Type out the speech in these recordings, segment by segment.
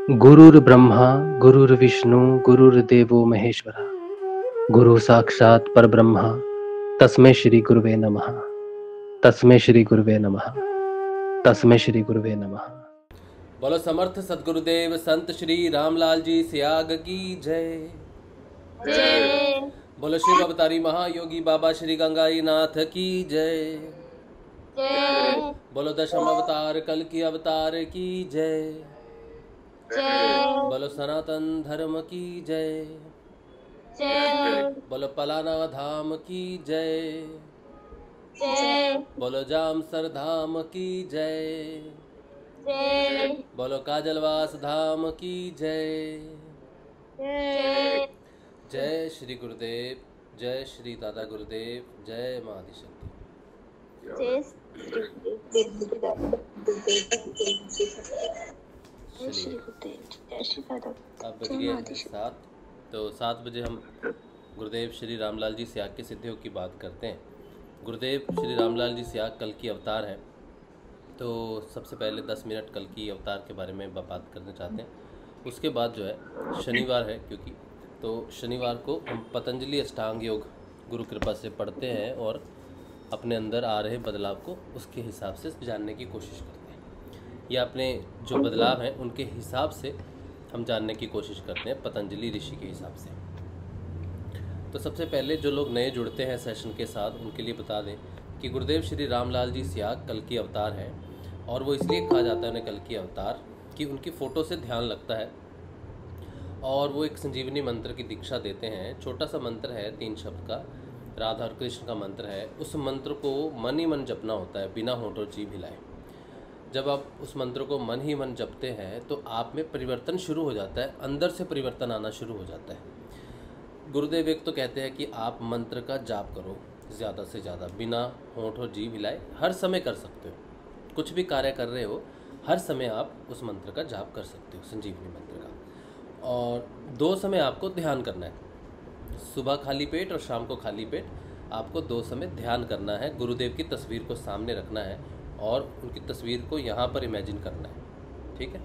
गुरुर्ब्रह्मा गुरुर्विष्णु गुरुर्देवो महेश्वरा गुरु साक्षात् परब्रह्म तस्मै श्री गुरुवे नमः। तस्मै श्री गुरुवे नमः। तस्मै श्री गुरुवे नमः। बोलो समर्थ सदगुरुदेव संत श्री रामलाल जी सियाग की जय। जय। बोलो शिव अवतारी महायोगी बाबा श्री गंगाई नाथ की जय। जय। बोलो दशम अवतार कल की अवतार की जय। जय। बोलो सनातन धर्म की जय। जय। बोलो पलाना धाम की जय। जय। बोलो जामसर धाम की जय। जय। बोलो काजलवास धाम की जय। जय। जय श्री गुरुदेव, जय श्री दादा गुरुदेव, जय माँ आदिशक्ति। अब बज गए हैं 7, तो 7 बजे हम गुरुदेव श्री रामलाल जी सियाग की सिद्धियों की बात करते हैं। गुरुदेव श्री रामलाल जी सियाग कल की अवतार हैं, तो सबसे पहले 10 मिनट कल की अवतार के बारे में बात करना चाहते हैं। उसके बाद जो है शनिवार है, क्योंकि तो शनिवार को हम पतंजलि अष्टांग योग गुरु कृपा से पढ़ते हैं और अपने अंदर आ रहे बदलाव को उसके हिसाब से जानने की कोशिश करते हैं, या अपने जो बदलाव हैं उनके हिसाब से हम जानने की कोशिश करते हैं पतंजलि ऋषि के हिसाब से। तो सबसे पहले जो लोग नए जुड़ते हैं सेशन के साथ, उनके लिए बता दें कि गुरुदेव श्री रामलाल जी सियाग कल की अवतार हैं, और वो इसलिए कहा जाता है उन्हें कल की अवतार कि उनकी फ़ोटो से ध्यान लगता है और वो एक संजीवनी मंत्र की दीक्षा देते हैं। छोटा सा मंत्र है, 3 शब्द का, राधा और कृष्ण का मंत्र है। उस मंत्र को मन ही मन जपना होता है, बिना होंठ और जीभ हिलाए। जब आप उस मंत्र को मन ही मन जपते हैं तो आप में परिवर्तन शुरू हो जाता है, अंदर से परिवर्तन आना शुरू हो जाता है। गुरुदेव एक तो कहते हैं कि आप मंत्र का जाप करो ज़्यादा से ज़्यादा, बिना होंठ और जीभ हिलाए, हर समय कर सकते हो। कुछ भी कार्य कर रहे हो, हर समय आप उस मंत्र का जाप कर सकते हो, संजीवनी मंत्र का। और 2 समय आपको ध्यान करना है, सुबह खाली पेट और शाम को खाली पेट। आपको 2 समय ध्यान करना है। गुरुदेव की तस्वीर को सामने रखना है और उनकी तस्वीर को यहाँ पर इमेजिन करना है, ठीक है,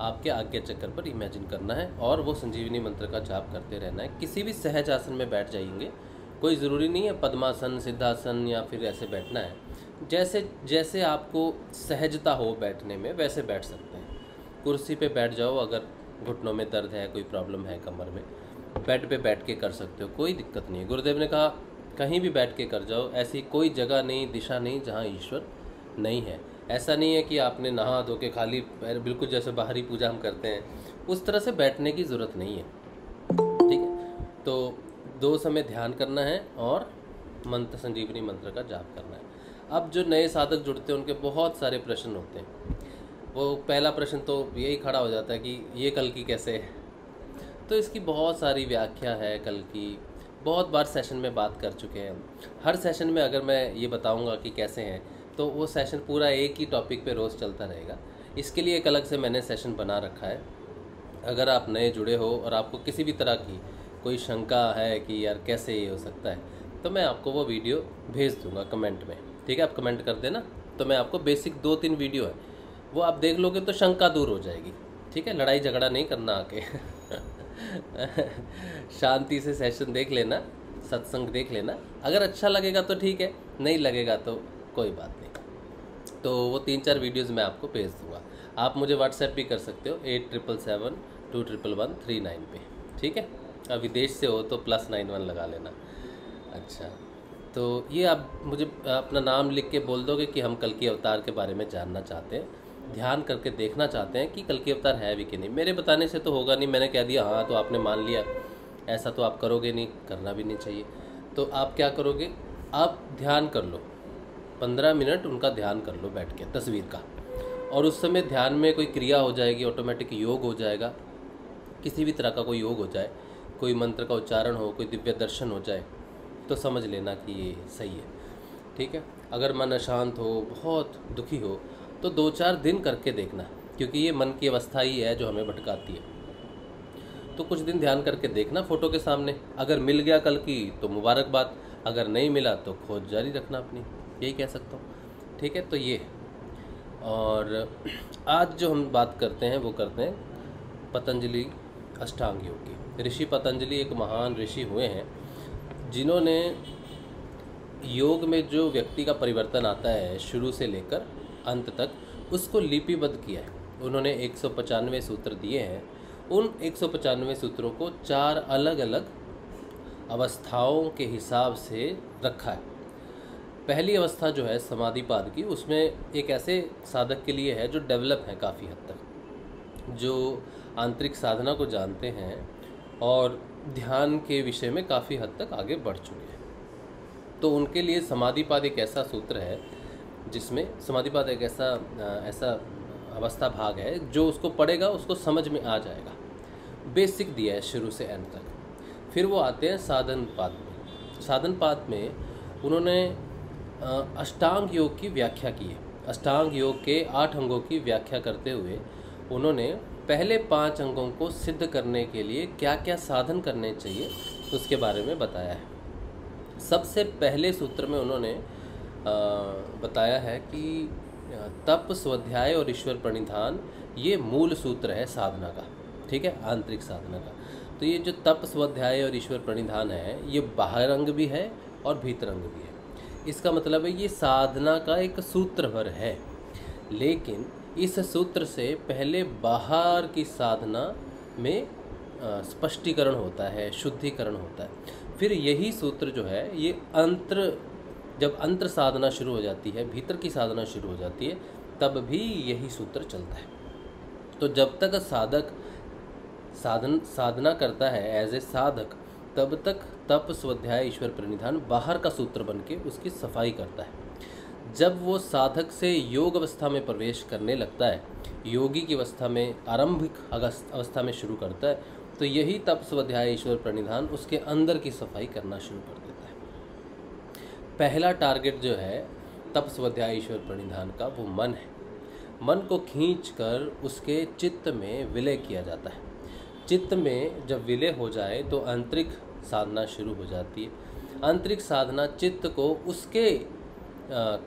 आपके आज्ञा चक्कर पर इमेजिन करना है, और वो संजीवनी मंत्र का जाप करते रहना है। किसी भी सहज आसन में बैठ जाएंगे, कोई ज़रूरी नहीं है पद्मासन, सिद्धासन या फिर ऐसे बैठना है। जैसे जैसे आपको सहजता हो बैठने में, वैसे बैठ सकते हैं। कुर्सी पे बैठ जाओ, अगर घुटनों में दर्द है, कोई प्रॉब्लम है कमर में, बेड पे बैठ के कर सकते हो, कोई दिक्कत नहीं है। गुरुदेव ने कहा कहीं भी बैठ के कर जाओ, ऐसी कोई जगह नहीं, दिशा नहीं जहाँ ईश्वर नहीं है। ऐसा नहीं है कि आपने नहा धो के खाली पैर, बिल्कुल जैसे बाहरी पूजा हम करते हैं उस तरह से बैठने की ज़रूरत नहीं है, ठीक है। तो 2 समय ध्यान करना है और मंत्र, संजीवनी मंत्र का जाप करना है। अब जो नए साधक जुड़ते हैं उनके बहुत सारे प्रश्न होते हैं। वो पहला प्रश्न तो यही खड़ा हो जाता है कि ये कल की कैसे है। तो इसकी बहुत सारी व्याख्या है, कल की बहुत बार सेशन में बात कर चुके हैं। हर सेशन में अगर मैं ये बताऊंगा कि कैसे हैं तो वो सेशन पूरा एक ही टॉपिक पे रोज़ चलता रहेगा। इसके लिए एक अलग से मैंने सेशन बना रखा है। अगर आप नए जुड़े हो और आपको किसी भी तरह की कोई शंका है कि यार कैसे ये हो सकता है, तो मैं आपको वो वीडियो भेज दूँगा कमेंट में, ठीक है। आप कमेंट कर देना, तो मैं आपको बेसिक 2-3 वीडियो है वो आप देख लोगे तो शंका दूर हो जाएगी, ठीक है। लड़ाई झगड़ा नहीं करना आके शांति से सेशन देख लेना, सत्संग देख लेना। अगर अच्छा लगेगा तो ठीक है, नहीं लगेगा तो कोई बात नहीं। तो वो 3-4 वीडियोज़ मैं आपको भेज दूँगा। आप मुझे व्हाट्सएप भी कर सकते हो 8777211139 पे, ठीक है। अब विदेश से हो तो +91 लगा लेना। अच्छा, तो ये आप मुझे अपना नाम लिख के बोल दोगे कि हम कल की अवतार के बारे में जानना चाहते हैं, ध्यान करके देखना चाहते हैं कि कल की अवतार है भी कि नहीं। मेरे बताने से तो होगा नहीं, मैंने कह दिया हाँ तो आपने मान लिया, ऐसा तो आप करोगे नहीं, करना भी नहीं चाहिए। तो आप क्या करोगे, आप ध्यान कर लो, 15 मिनट उनका ध्यान कर लो बैठ के तस्वीर का, और उस समय ध्यान में कोई क्रिया हो जाएगी, ऑटोमेटिक योग हो जाएगा, किसी भी तरह का कोई योग हो जाए, कोई मंत्र का उच्चारण हो, कोई दिव्य दर्शन हो जाए, तो समझ लेना कि ये सही है, ठीक है। अगर मन अशांत हो, बहुत दुखी हो, तो 2-4 दिन करके देखना, क्योंकि ये मन की अवस्था ही है जो हमें भटकाती है। तो कुछ दिन ध्यान करके देखना फ़ोटो के सामने। अगर मिल गया कल की तो मुबारकबाद, अगर नहीं मिला तो खोज जारी रखना अपनी, यही कह सकता हूँ, ठीक है। तो ये, और आज जो हम बात करते हैं वो करते हैं पतंजलि अष्टांग योग की। ऋषि पतंजलि एक महान ऋषि हुए हैं जिन्होंने योग में जो व्यक्ति का परिवर्तन आता है शुरू से लेकर अंत तक उसको लिपिबद्ध किया है। उन्होंने 195 सूत्र दिए हैं। उन 195 सूत्रों को 4 अलग अलग अवस्थाओं के हिसाब से रखा है। पहली अवस्था जो है समाधिपाद की, उसमें एक ऐसे साधक के लिए है जो डेवलप है काफ़ी हद तक, जो आंतरिक साधना को जानते हैं और ध्यान के विषय में काफ़ी हद तक आगे बढ़ चुके हैं। तो उनके लिए समाधिपाद एक ऐसा सूत्र है जिसमें समाधिपाद एक ऐसा अवस्था भाग है जो उसको पढ़ेगा उसको समझ में आ जाएगा। बेसिक दिया है शुरू से एंड तक। फिर वो आते हैं साधन पाद में। साधन पाद में उन्होंने अष्टांग योग की व्याख्या की है। अष्टांग योग के 8 अंगों की व्याख्या करते हुए उन्होंने पहले 5 अंगों को सिद्ध करने के लिए क्या क्या साधन करने चाहिए उसके बारे में बताया है। सबसे पहले सूत्र में उन्होंने बताया है कि तप, स्वाध्याय और ईश्वर प्रणिधान ये मूल सूत्र है साधना का, ठीक है, आंतरिक साधना का। तो ये जो तप, स्वाध्याय और ईश्वर प्रणिधान है ये बाहर अंग भी है और भीतर अंग भी है। इसका मतलब है ये साधना का एक सूत्र भर है, लेकिन इस सूत्र से पहले बाहर की साधना में स्पष्टीकरण होता है, शुद्धिकरण होता है। फिर यही सूत्र जो है ये जब अंतर साधना शुरू हो जाती है, भीतर की साधना शुरू हो जाती है, तब भी यही सूत्र चलता है। तो जब तक साधक साधना करता है एज ए साधक, तब तक तप, स्वाध्याय, ईश्वर प्रणिधान बाहर का सूत्र बन के उसकी सफाई करता है। जब वो साधक से योग अवस्था में प्रवेश करने लगता है, योगी की अवस्था में, आरंभिक अवस्था में शुरू करता है, तो यही तप, स्वाध्याय, ईश्वर प्रणिधान उसके अंदर की सफाई करना शुरू कर देता है। पहला टारगेट जो है तप, स्वाध्याय, ईश्वर प्रणिधान का वो मन है। मन को खींचकर उसके चित्त में विलय किया जाता है। चित्त में जब विलय हो जाए तो आंतरिक साधना शुरू हो जाती है। आंतरिक साधना चित्त को उसके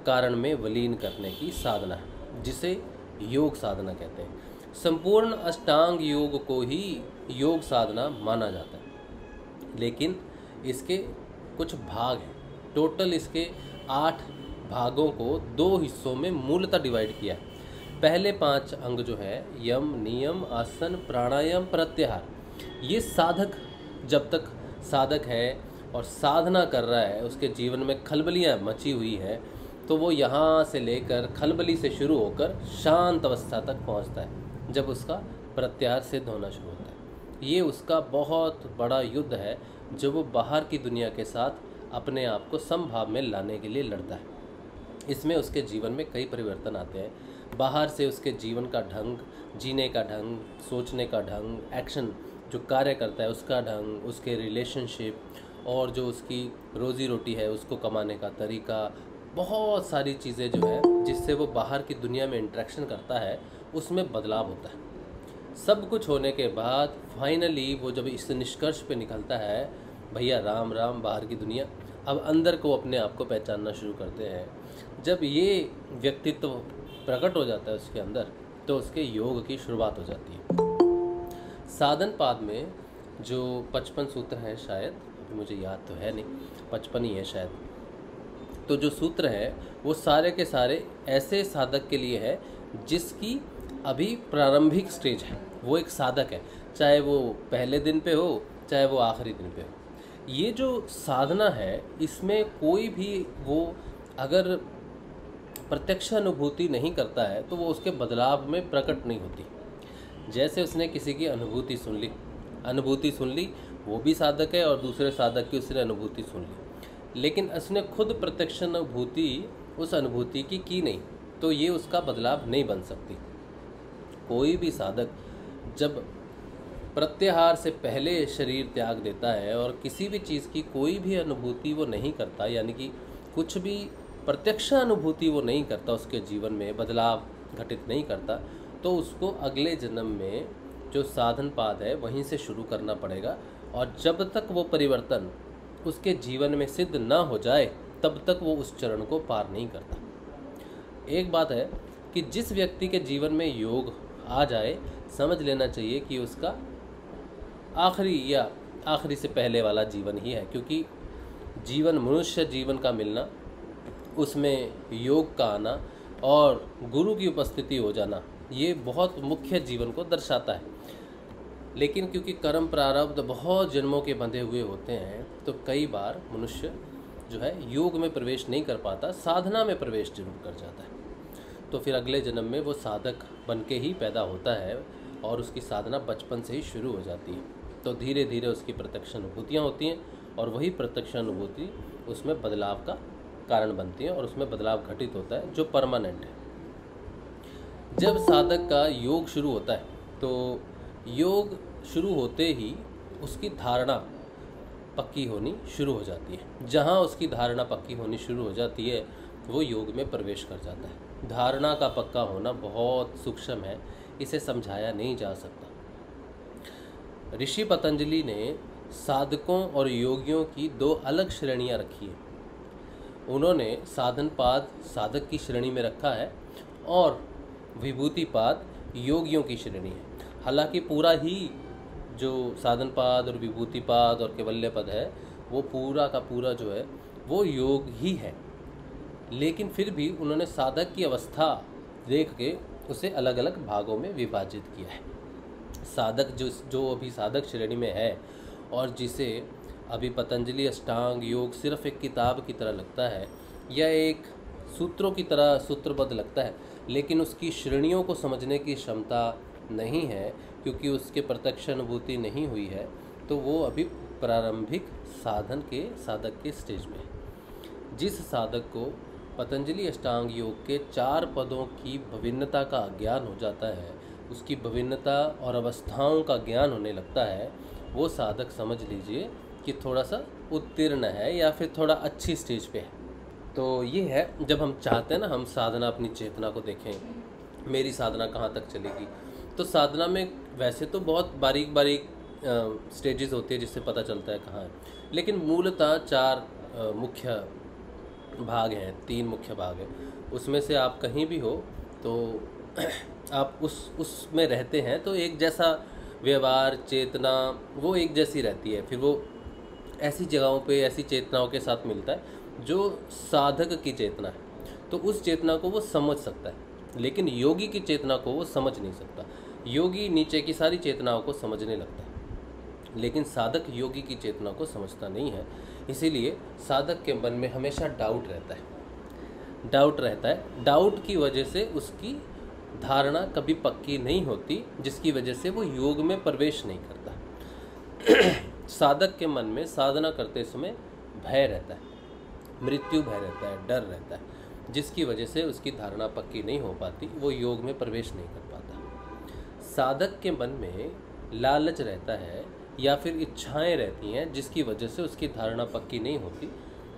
कारण में विलीन करने की साधना है, जिसे योग साधना कहते हैं। संपूर्ण अष्टांग योग को ही योग साधना माना जाता है, लेकिन इसके कुछ भाग हैं। टोटल इसके 8 भागों को 2 हिस्सों में मूलतः डिवाइड किया है। पहले 5 अंग जो है यम, नियम, आसन, प्राणायाम, प्रत्याहार, ये साधक जब तक साधक है और साधना कर रहा है, उसके जीवन में खलबलियाँ मची हुई हैं, तो वो यहाँ से लेकर खलबली से शुरू होकर शांत अवस्था तक पहुँचता है। जब उसका प्रत्याहार सिद्ध होना शुरू होता है, ये उसका बहुत बड़ा युद्ध है जो वो बाहर की दुनिया के साथ अपने आप को समभाव में लाने के लिए लड़ता है। इसमें उसके जीवन में कई परिवर्तन आते हैं। बाहर से उसके जीवन का ढंग, जीने का ढंग, सोचने का ढंग, एक्शन जो कार्य करता है उसका ढंग, उसके रिलेशनशिप और जो उसकी रोज़ी रोटी है उसको कमाने का तरीका, बहुत सारी चीज़ें जो है जिससे वो बाहर की दुनिया में इंटरेक्शन करता है उसमें बदलाव होता है। सब कुछ होने के बाद फाइनली वो जब इस निष्कर्ष पे निकलता है, भैया राम राम बाहर की दुनिया, अब अंदर को अपने आप को पहचानना शुरू करते हैं। जब ये व्यक्तित्व प्रकट हो जाता है उसके अंदर, तो उसके योग की शुरुआत हो जाती है। साधन पाद में जो 55 सूत्र हैं, शायद अभी मुझे याद तो है नहीं, 55 ही है शायद। तो जो सूत्र है वो सारे के सारे ऐसे साधक के लिए है जिसकी अभी प्रारंभिक स्टेज है। वो एक साधक है, चाहे वो पहले दिन पे हो चाहे वो आखिरी दिन पे हो। ये जो साधना है इसमें कोई भी वो अगर प्रत्यक्ष अनुभूति नहीं करता है तो वो उसके बदलाव में प्रकट नहीं होती। जैसे उसने किसी की अनुभूति सुन ली, वो भी साधक है और दूसरे साधक की उसने अनुभूति सुन ली, लेकिन उसने खुद प्रत्यक्ष अनुभूति उस अनुभूति की नहीं, तो ये उसका बदलाव नहीं बन सकती। कोई भी साधक जब प्रत्याहार से पहले शरीर त्याग देता है और किसी भी चीज़ की कोई भी अनुभूति वो नहीं करता, यानी कि कुछ भी प्रत्यक्ष अनुभूति वो नहीं करता, उसके जीवन में बदलाव घटित नहीं करता, तो उसको अगले जन्म में जो साधन पाद है वहीं से शुरू करना पड़ेगा। और जब तक वो परिवर्तन उसके जीवन में सिद्ध ना हो जाए तब तक वो उस चरण को पार नहीं करता। एक बात है, कि जिस व्यक्ति के जीवन में योग आ जाए, समझ लेना चाहिए कि उसका आखिरी से पहले वाला जीवन ही है, क्योंकि जीवन, मनुष्य जीवन का मिलना, उसमें योग का आना और गुरु की उपस्थिति हो जाना, ये बहुत मुख्य जीवन को दर्शाता है। लेकिन क्योंकि कर्म प्रारब्ध बहुत जन्मों के बंधे हुए होते हैं, तो कई बार मनुष्य जो है योग में प्रवेश नहीं कर पाता, साधना में प्रवेश जरूर कर जाता है। तो फिर अगले जन्म में वो साधक बन के ही पैदा होता है और उसकी साधना बचपन से ही शुरू हो जाती है। तो धीरे धीरे उसकी प्रत्यक्ष अनुभूतियाँ होती हैं और वही प्रत्यक्ष अनुभूति उसमें बदलाव का कारण बनती है और उसमें बदलाव घटित होता है जो परमानेंट है। जब साधक का योग शुरू होता है, तो योग शुरू होते ही उसकी धारणा पक्की होनी शुरू हो जाती है। जहाँ उसकी धारणा पक्की होनी शुरू हो जाती है, वो योग में प्रवेश कर जाता है। धारणा का पक्का होना बहुत सूक्ष्म है, इसे समझाया नहीं जा सकता। ऋषि पतंजलि ने साधकों और योगियों की दो अलग श्रेणियाँ रखी हैं। उन्होंने साधनपाद साधक की श्रेणी में रखा है और विभूतिपाद योगियों की श्रेणी है। हालांकि पूरा ही जो साधनपाद और विभूतिपाद और कैवल्य पद है, वो पूरा का पूरा जो है वो योग ही है, लेकिन फिर भी उन्होंने साधक की अवस्था देख के उसे अलग अलग भागों में विभाजित किया है। साधक जो अभी साधक श्रेणी में है और जिसे अभी पतंजलि अष्टांग योग सिर्फ एक किताब की तरह लगता है या एक सूत्रों की तरह सूत्रबद्ध लगता है, लेकिन उसकी श्रेणियों को समझने की क्षमता नहीं है, क्योंकि उसके प्रत्यक्ष अनुभूति नहीं हुई है, तो वो अभी प्रारंभिक साधक के स्टेज में है। जिस साधक को पतंजलि अष्टांग योग के 4 पदों की विभिन्नता का ज्ञान हो जाता है, उसकी विभिन्नता और अवस्थाओं का ज्ञान होने लगता है, वो साधक समझ लीजिए कि थोड़ा सा उत्तीर्ण है या फिर थोड़ा अच्छी स्टेज पे है। तो ये है, जब हम चाहते हैं ना हम साधना अपनी चेतना को देखें, मेरी साधना कहाँ तक चलेगी, तो साधना में वैसे तो बहुत बारीक स्टेजेस होती है जिससे पता चलता है कहाँ है, लेकिन मूलतः 4 मुख्य भाग हैं, 3 मुख्य भाग हैं। उसमें से आप कहीं भी हो तो आप उसमें रहते हैं तो एक जैसा व्यवहार, चेतना वो एक जैसी रहती है। फिर वो ऐसी जगहों पे ऐसी चेतनाओं के साथ मिलता है जो साधक की चेतना है, तो उस चेतना को वो समझ सकता है, लेकिन योगी की चेतना को वो समझ नहीं सकता। योगी नीचे की सारी चेतनाओं को समझने लगता है, लेकिन साधक योगी की चेतना को समझता नहीं है। इसीलिए साधक के मन में हमेशा डाउट रहता है। डाउट की वजह से उसकी धारणा कभी पक्की नहीं होती, जिसकी वजह से वो योग में प्रवेश नहीं करता। साधक के मन में साधना करते समय भय रहता है, मृत्यु भय रहता है, डर रहता है, जिसकी वजह से उसकी धारणा पक्की नहीं हो पाती, वो योग में प्रवेश नहीं कर पाता। साधक के मन में लालच रहता है या फिर इच्छाएं रहती हैं, जिसकी वजह से उसकी धारणा पक्की नहीं होती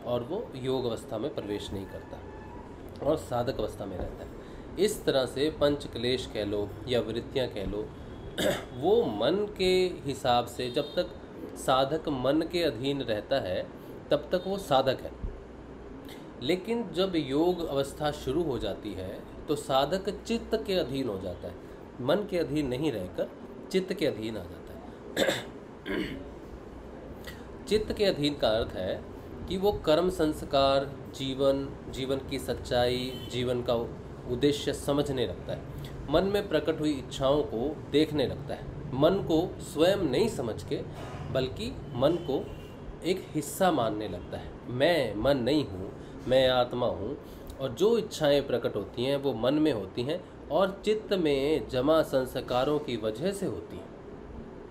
और वो योग अवस्था में प्रवेश नहीं करता और साधक अवस्था में रहता है। इस तरह से पंच क्लेश कह लो या वृत्तियाँ कह लो, वो मन के हिसाब से जब तक साधक मन के अधीन रहता है तब तक वो साधक है। लेकिन जब योग अवस्था शुरू हो जाती है तो साधक चित्त के अधीन हो जाता है, मन के अधीन नहीं रहकर चित्त के अधीन आ जाता है। चित्त के अधीन का अर्थ है कि वो कर्म संस्कार, जीवन की सच्चाई, जीवन का उद्देश्य समझने लगता है, मन में प्रकट हुई इच्छाओं को देखने लगता है, मन को स्वयं नहीं समझ के बल्कि मन को एक हिस्सा मानने लगता है। मैं मन नहीं हूँ, मैं आत्मा हूँ, और जो इच्छाएं प्रकट होती हैं वो मन में होती हैं और चित्त में जमा संस्कारों की वजह से होती हैं।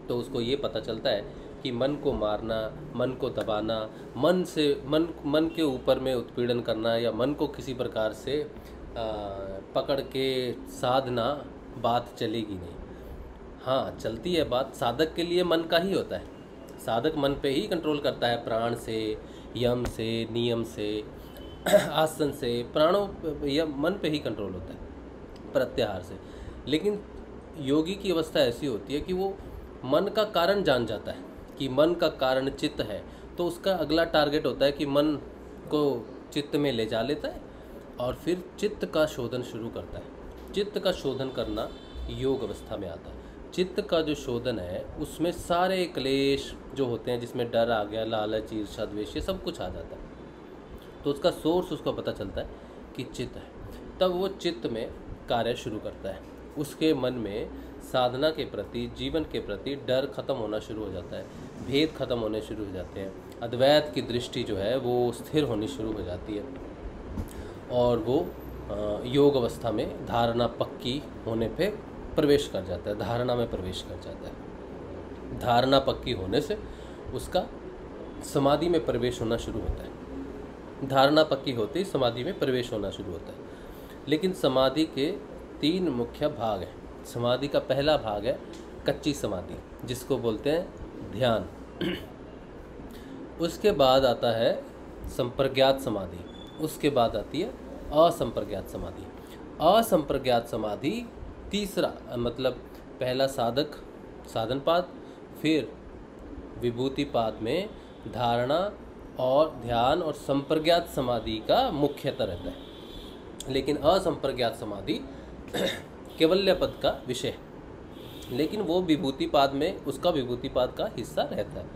तो उसको ये पता चलता है कि मन को मारना, मन को दबाना, मन के ऊपर में उत्पीड़न करना या मन को किसी प्रकार से पकड़ के साधना, बात चलेगी नहीं। हाँ, चलती है बात, साधक के लिए मन का ही होता है। साधक मन पे ही कंट्रोल करता है, प्राण से, यम से, नियम से, आसन से, प्राणों या मन पे ही कंट्रोल होता है, प्रत्याहार से। लेकिन योगी की अवस्था ऐसी होती है कि वो मन का कारण जान जाता है कि मन का कारण चित्त है, तो उसका अगला टारगेट होता है कि मन को चित्त में ले जा लेता है और फिर चित्त का शोधन शुरू करता है। चित्त का शोधन करना योग अवस्था में आता है। चित्त का जो शोधन है उसमें सारे क्लेश जो होते हैं, जिसमें डर आ गया, लालच, ईर्ष्या, द्वेष, ये सब कुछ आ जाता है। तो उसका सोर्स उसको पता चलता है कि चित्त है। तब वो चित्त में कार्य शुरू करता है। उसके मन में साधना के प्रति, जीवन के प्रति डर खत्म होना शुरू हो जाता है, भेद खत्म होने शुरू हो जाते हैं, अद्वैत की दृष्टि जो है वो स्थिर होनी शुरू हो जाती है और वो योग अवस्था में धारणा पक्की होने पे प्रवेश कर जाता है, धारणा में प्रवेश कर जाता है। धारणा पक्की होने से उसका समाधि में प्रवेश होना शुरू होता है। धारणा पक्की होते ही समाधि में प्रवेश होना शुरू होता है। लेकिन समाधि के 3 मुख्य भाग हैं। समाधि का पहला भाग है कच्ची समाधि, जिसको बोलते हैं ध्यान। उसके बाद आता है संप्रज्ञात समाधि, उसके बाद आती है असंप्रज्ञात समाधि। असंप्रज्ञात समाधि तीसरा, मतलब पहला साधक साधनपाद, फिर विभूतिपाद में धारणा और ध्यान और संप्रज्ञात समाधि का मुख्यतः रहता है। लेकिन असंप्रज्ञात समाधि केवल्य पद का विषय है, लेकिन वो विभूतिपाद में उसका विभूतिपाद का हिस्सा रहता है।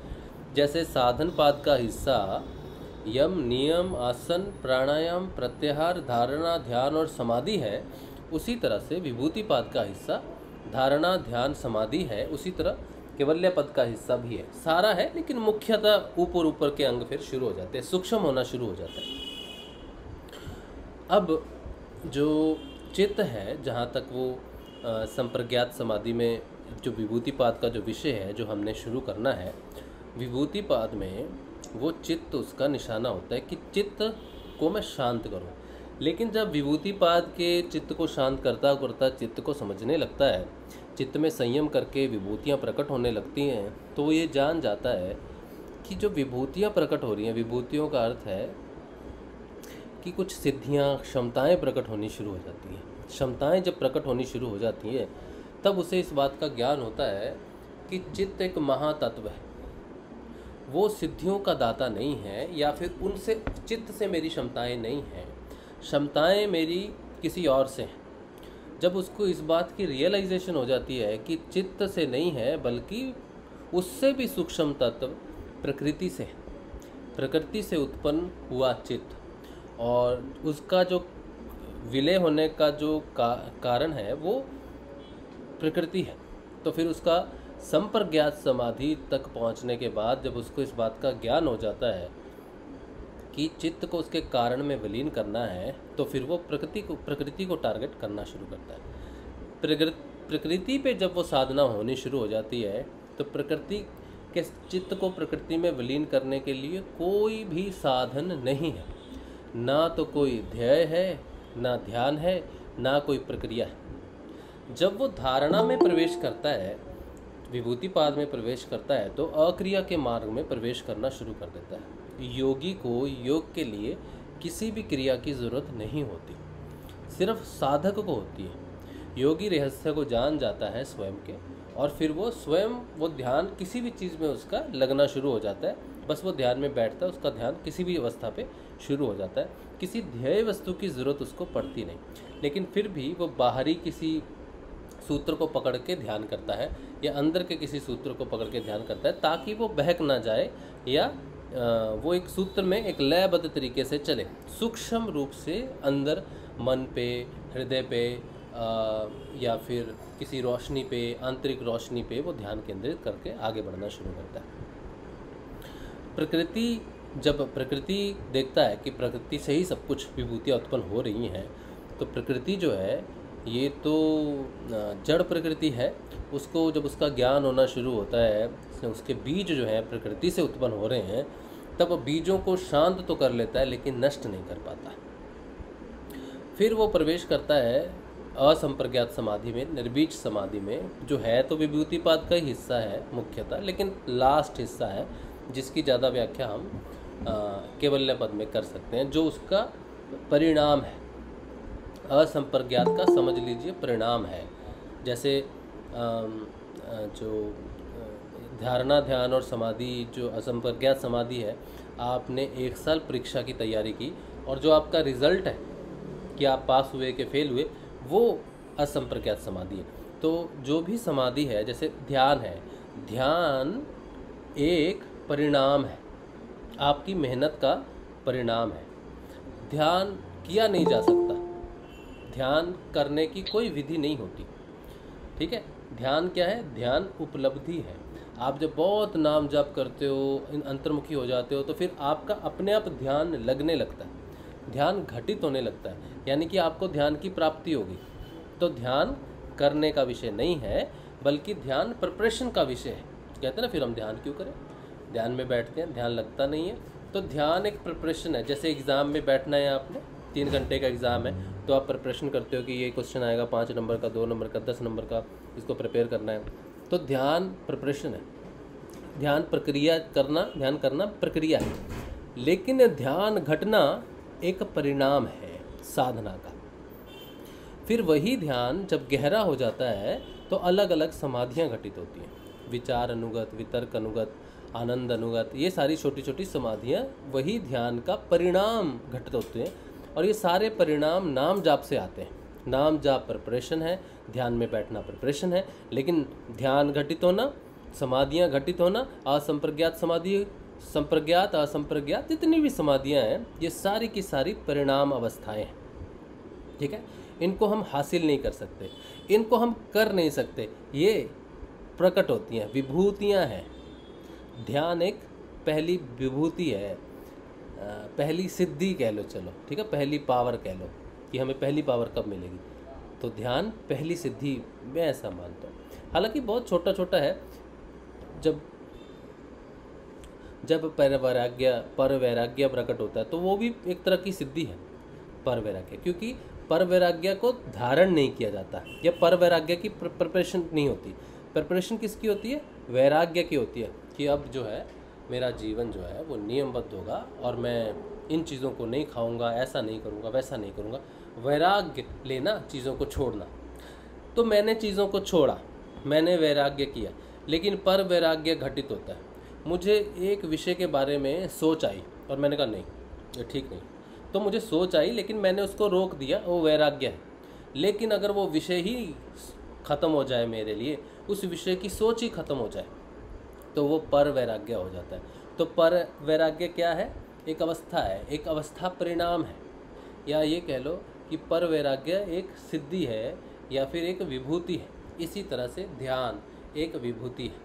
जैसे साधनपाद का हिस्सा यम, नियम, आसन, प्राणायाम, प्रत्याहार, धारणा, ध्यान और समाधि है, उसी तरह से विभूतिपाद का हिस्सा धारणा, ध्यान, समाधि है। उसी तरह केवल्य पद का हिस्सा भी है। सारा है, लेकिन मुख्यतः ऊपर ऊपर के अंग फिर शुरू हो जाते हैं, सूक्ष्म होना शुरू हो जाता है। अब जो चित्त है, जहाँ तक वो संप्रज्ञात समाधि में जो विभूतिपाद का जो विषय है जो हमने शुरू करना है, विभूतिपाद में वो चित्त उसका निशाना होता है कि चित्त को मैं शांत करूं। लेकिन जब विभूतिपाद के चित्त को शांत करता करता चित्त को समझने लगता है, चित्त में संयम करके विभूतियाँ प्रकट होने लगती हैं, तो वो ये जान जाता है कि जो विभूतियाँ प्रकट हो रही हैं, विभूतियों का अर्थ है कि कुछ सिद्धियाँ, क्षमताएं प्रकट होनी शुरू हो जाती हैं। क्षमताएं जब प्रकट होनी शुरू हो जाती हैं, तब उसे इस बात का ज्ञान होता है कि चित्त एक महातत्व है, वो सिद्धियों का दाता नहीं है, या फिर उनसे, चित्त से मेरी क्षमताएं नहीं हैं, क्षमताएं मेरी किसी और से हैं। जब उसको इस बात की रियलाइजेशन हो जाती है कि चित्त से नहीं है, बल्कि उससे भी सूक्ष्म तत्व प्रकृति से है, प्रकृति से उत्पन्न हुआ चित्त, और उसका जो विलय होने का जो कारण है वो प्रकृति है, तो फिर उसका संप्रज्ञात समाधि तक पहुंचने के बाद जब उसको इस बात का ज्ञान हो जाता है कि चित्त को उसके कारण में विलीन करना है, तो फिर वो प्रकृति को टारगेट करना शुरू करता है। प्रकृति पे जब वो साधना होनी शुरू हो जाती है, तो प्रकृति के चित्त को प्रकृति में विलीन करने के लिए कोई भी साधन नहीं है, ना तो कोई ध्येय है, ना ध्यान है, ना कोई प्रक्रिया है। जब वो धारणा में प्रवेश करता है, विभूतिपाद में प्रवेश करता है, तो अक्रिया के मार्ग में प्रवेश करना शुरू कर देता है। योगी को योग के लिए किसी भी क्रिया की ज़रूरत नहीं होती, सिर्फ साधक को होती है। योगी रहस्य को जान जाता है स्वयं के, और फिर वो स्वयं वो ध्यान किसी भी चीज़ में उसका लगना शुरू हो जाता है। बस वो ध्यान में बैठता है, उसका ध्यान किसी भी अवस्था पे शुरू हो जाता है, किसी ध्येय वस्तु की ज़रूरत उसको पड़ती नहीं। लेकिन फिर भी वो बाहरी किसी सूत्र को पकड़ के ध्यान करता है, या अंदर के किसी सूत्र को पकड़ के ध्यान करता है, ताकि वो बहक ना जाए, या वो एक सूत्र में एक लयबद्ध तरीके से चले, सूक्ष्म रूप से अंदर मन पे, हृदय पे, या फिर किसी रोशनी पे, आंतरिक रोशनी पे वो ध्यान केंद्रित करके आगे बढ़ना शुरू करता है। प्रकृति, जब प्रकृति देखता है कि प्रकृति से ही सब कुछ विभूतियाँ उत्पन्न हो रही हैं, तो प्रकृति जो है ये तो जड़ प्रकृति है, उसको जब उसका ज्ञान होना शुरू होता है, उसके बीज जो हैं प्रकृति से उत्पन्न हो रहे हैं, तब वो बीजों को शांत तो कर लेता है, लेकिन नष्ट नहीं कर पाता। फिर वो प्रवेश करता है असंप्रज्ञात समाधि में, निर्बीज समाधि में, जो है तो विभूतिपाद का ही हिस्सा है मुख्यतः, लेकिन लास्ट हिस्सा है जिसकी ज़्यादा व्याख्या हम केवल्य पद में कर सकते हैं, जो उसका परिणाम है। असंप्रज्ञात का समझ लीजिए परिणाम है। जैसे जो धारणा, ध्यान और समाधि, जो असंप्रज्ञात समाधि है, आपने 1 साल परीक्षा की तैयारी की, और जो आपका रिजल्ट है कि आप पास हुए कि फेल हुए, वो असंप्रज्ञात समाधि है। तो जो भी समाधि है, जैसे ध्यान है, ध्यान एक परिणाम है, आपकी मेहनत का परिणाम है। ध्यान किया नहीं जा सकता, ध्यान करने की कोई विधि नहीं होती, ठीक है। ध्यान क्या है? ध्यान उपलब्धि है। आप जब बहुत नाम जाप करते हो, अंतर्मुखी हो जाते हो, तो फिर आपका अपने आप ध्यान लगने लगता है, ध्यान घटित होने लगता है, यानी कि आपको ध्यान की प्राप्ति होगी। तो ध्यान करने का विषय नहीं है, बल्कि ध्यान प्रिपरेशन का विषय है। कहते हैं ना, फिर हम ध्यान क्यों करें, ध्यान में बैठते हैं, ध्यान लगता नहीं है। तो ध्यान एक प्रिपरेशन है। जैसे एग्ज़ाम में बैठना है, आपने 3 घंटे का एग्ज़ाम है, तो आप प्रिपरेशन करते हो कि ये क्वेश्चन आएगा 5 नंबर का, 2 नंबर का, 10 नंबर का, इसको प्रिपेयर करना है। तो ध्यान प्रिपरेशन है, ध्यान प्रक्रिया करना, ध्यान करना प्रक्रिया है। लेकिन ध्यान घटना एक परिणाम है साधना का। फिर वही ध्यान जब गहरा हो जाता है तो अलग अलग समाधियाँ घटित होती हैं, विचार अनुगत, वितर्क अनुगत, आनंद अनुगत, ये सारी छोटी छोटी समाधियाँ वही ध्यान का परिणाम घटित होते हैं। और ये सारे परिणाम नाम जाप से आते हैं। नाम जाप प्रिपरेशन है, ध्यान में बैठना प्रिपरेशन है। लेकिन ध्यान घटित होना, समाधियाँ घटित होना, असंप्रज्ञात समाधि, संप्रज्ञात, असंप्रज्ञात, जितनी भी समाधियाँ हैं, ये सारी की सारी परिणाम अवस्थाएं हैं, ठीक है। इनको हम हासिल नहीं कर सकते, इनको हम कर नहीं सकते, ये प्रकट होती हैं, विभूतियाँ हैं। ध्यान एक पहली विभूति है, पहली सिद्धि कह लो, चलो ठीक है, पहली पावर कह लो कि हमें पहली पावर कब मिलेगी। तो ध्यान पहली सिद्धि, मैं ऐसा मानता हूँ। हालांकि बहुत छोटा छोटा है। जब पर वैराग्य प्रकट होता है तो वो भी एक तरह की सिद्धि है, पर वैराग्य, क्योंकि पर वैराग्य को धारण नहीं किया जाता, या पर वैराग्य की प्रिपरेशन नहीं होती। प्रिपरेशन किसकी होती है? वैराग्य की होती है, कि अब जो है मेरा जीवन जो है वो नियमबद्ध होगा और मैं इन चीज़ों को नहीं खाऊंगा, ऐसा नहीं करूंगा, वैसा नहीं करूंगा। वैराग्य लेना, चीज़ों को छोड़ना। तो मैंने चीज़ों को छोड़ा, मैंने वैराग्य किया, लेकिन पर वैराग्य घटित होता है। मुझे एक विषय के बारे में सोच आई और मैंने कहा नहीं, ये ठीक नहीं। तो मुझे सोच आई, लेकिन मैंने उसको रोक दिया, वो वैराग्य है। लेकिन अगर वो विषय ही ख़त्म हो जाए मेरे लिए, उस विषय की सोच ही ख़त्म हो जाए, तो वो पर वैराग्य हो जाता है। तो पर वैराग्य क्या है? एक अवस्था है, एक अवस्था परिणाम है, या ये कह लो कि पर वैराग्य एक सिद्धि है या फिर एक विभूति है। इसी तरह से ध्यान एक विभूति है,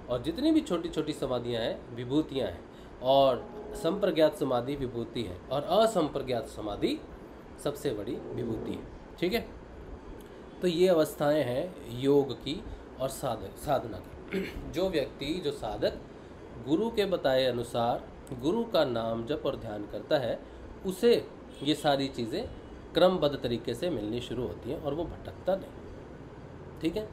और जितनी भी छोटी छोटी समाधियाँ हैं विभूतियाँ हैं, और संप्रज्ञात समाधि विभूति है, और असंप्रज्ञात समाधि सबसे बड़ी विभूति है, ठीक है। तो ये अवस्थाएं हैं योग की और साधना की। जो व्यक्ति, जो साधक गुरु के बताए अनुसार गुरु का नाम जप और ध्यान करता है, उसे ये सारी चीज़ें क्रमबद्ध तरीके से मिलनी शुरू होती हैं और वो भटकता नहीं, ठीक है।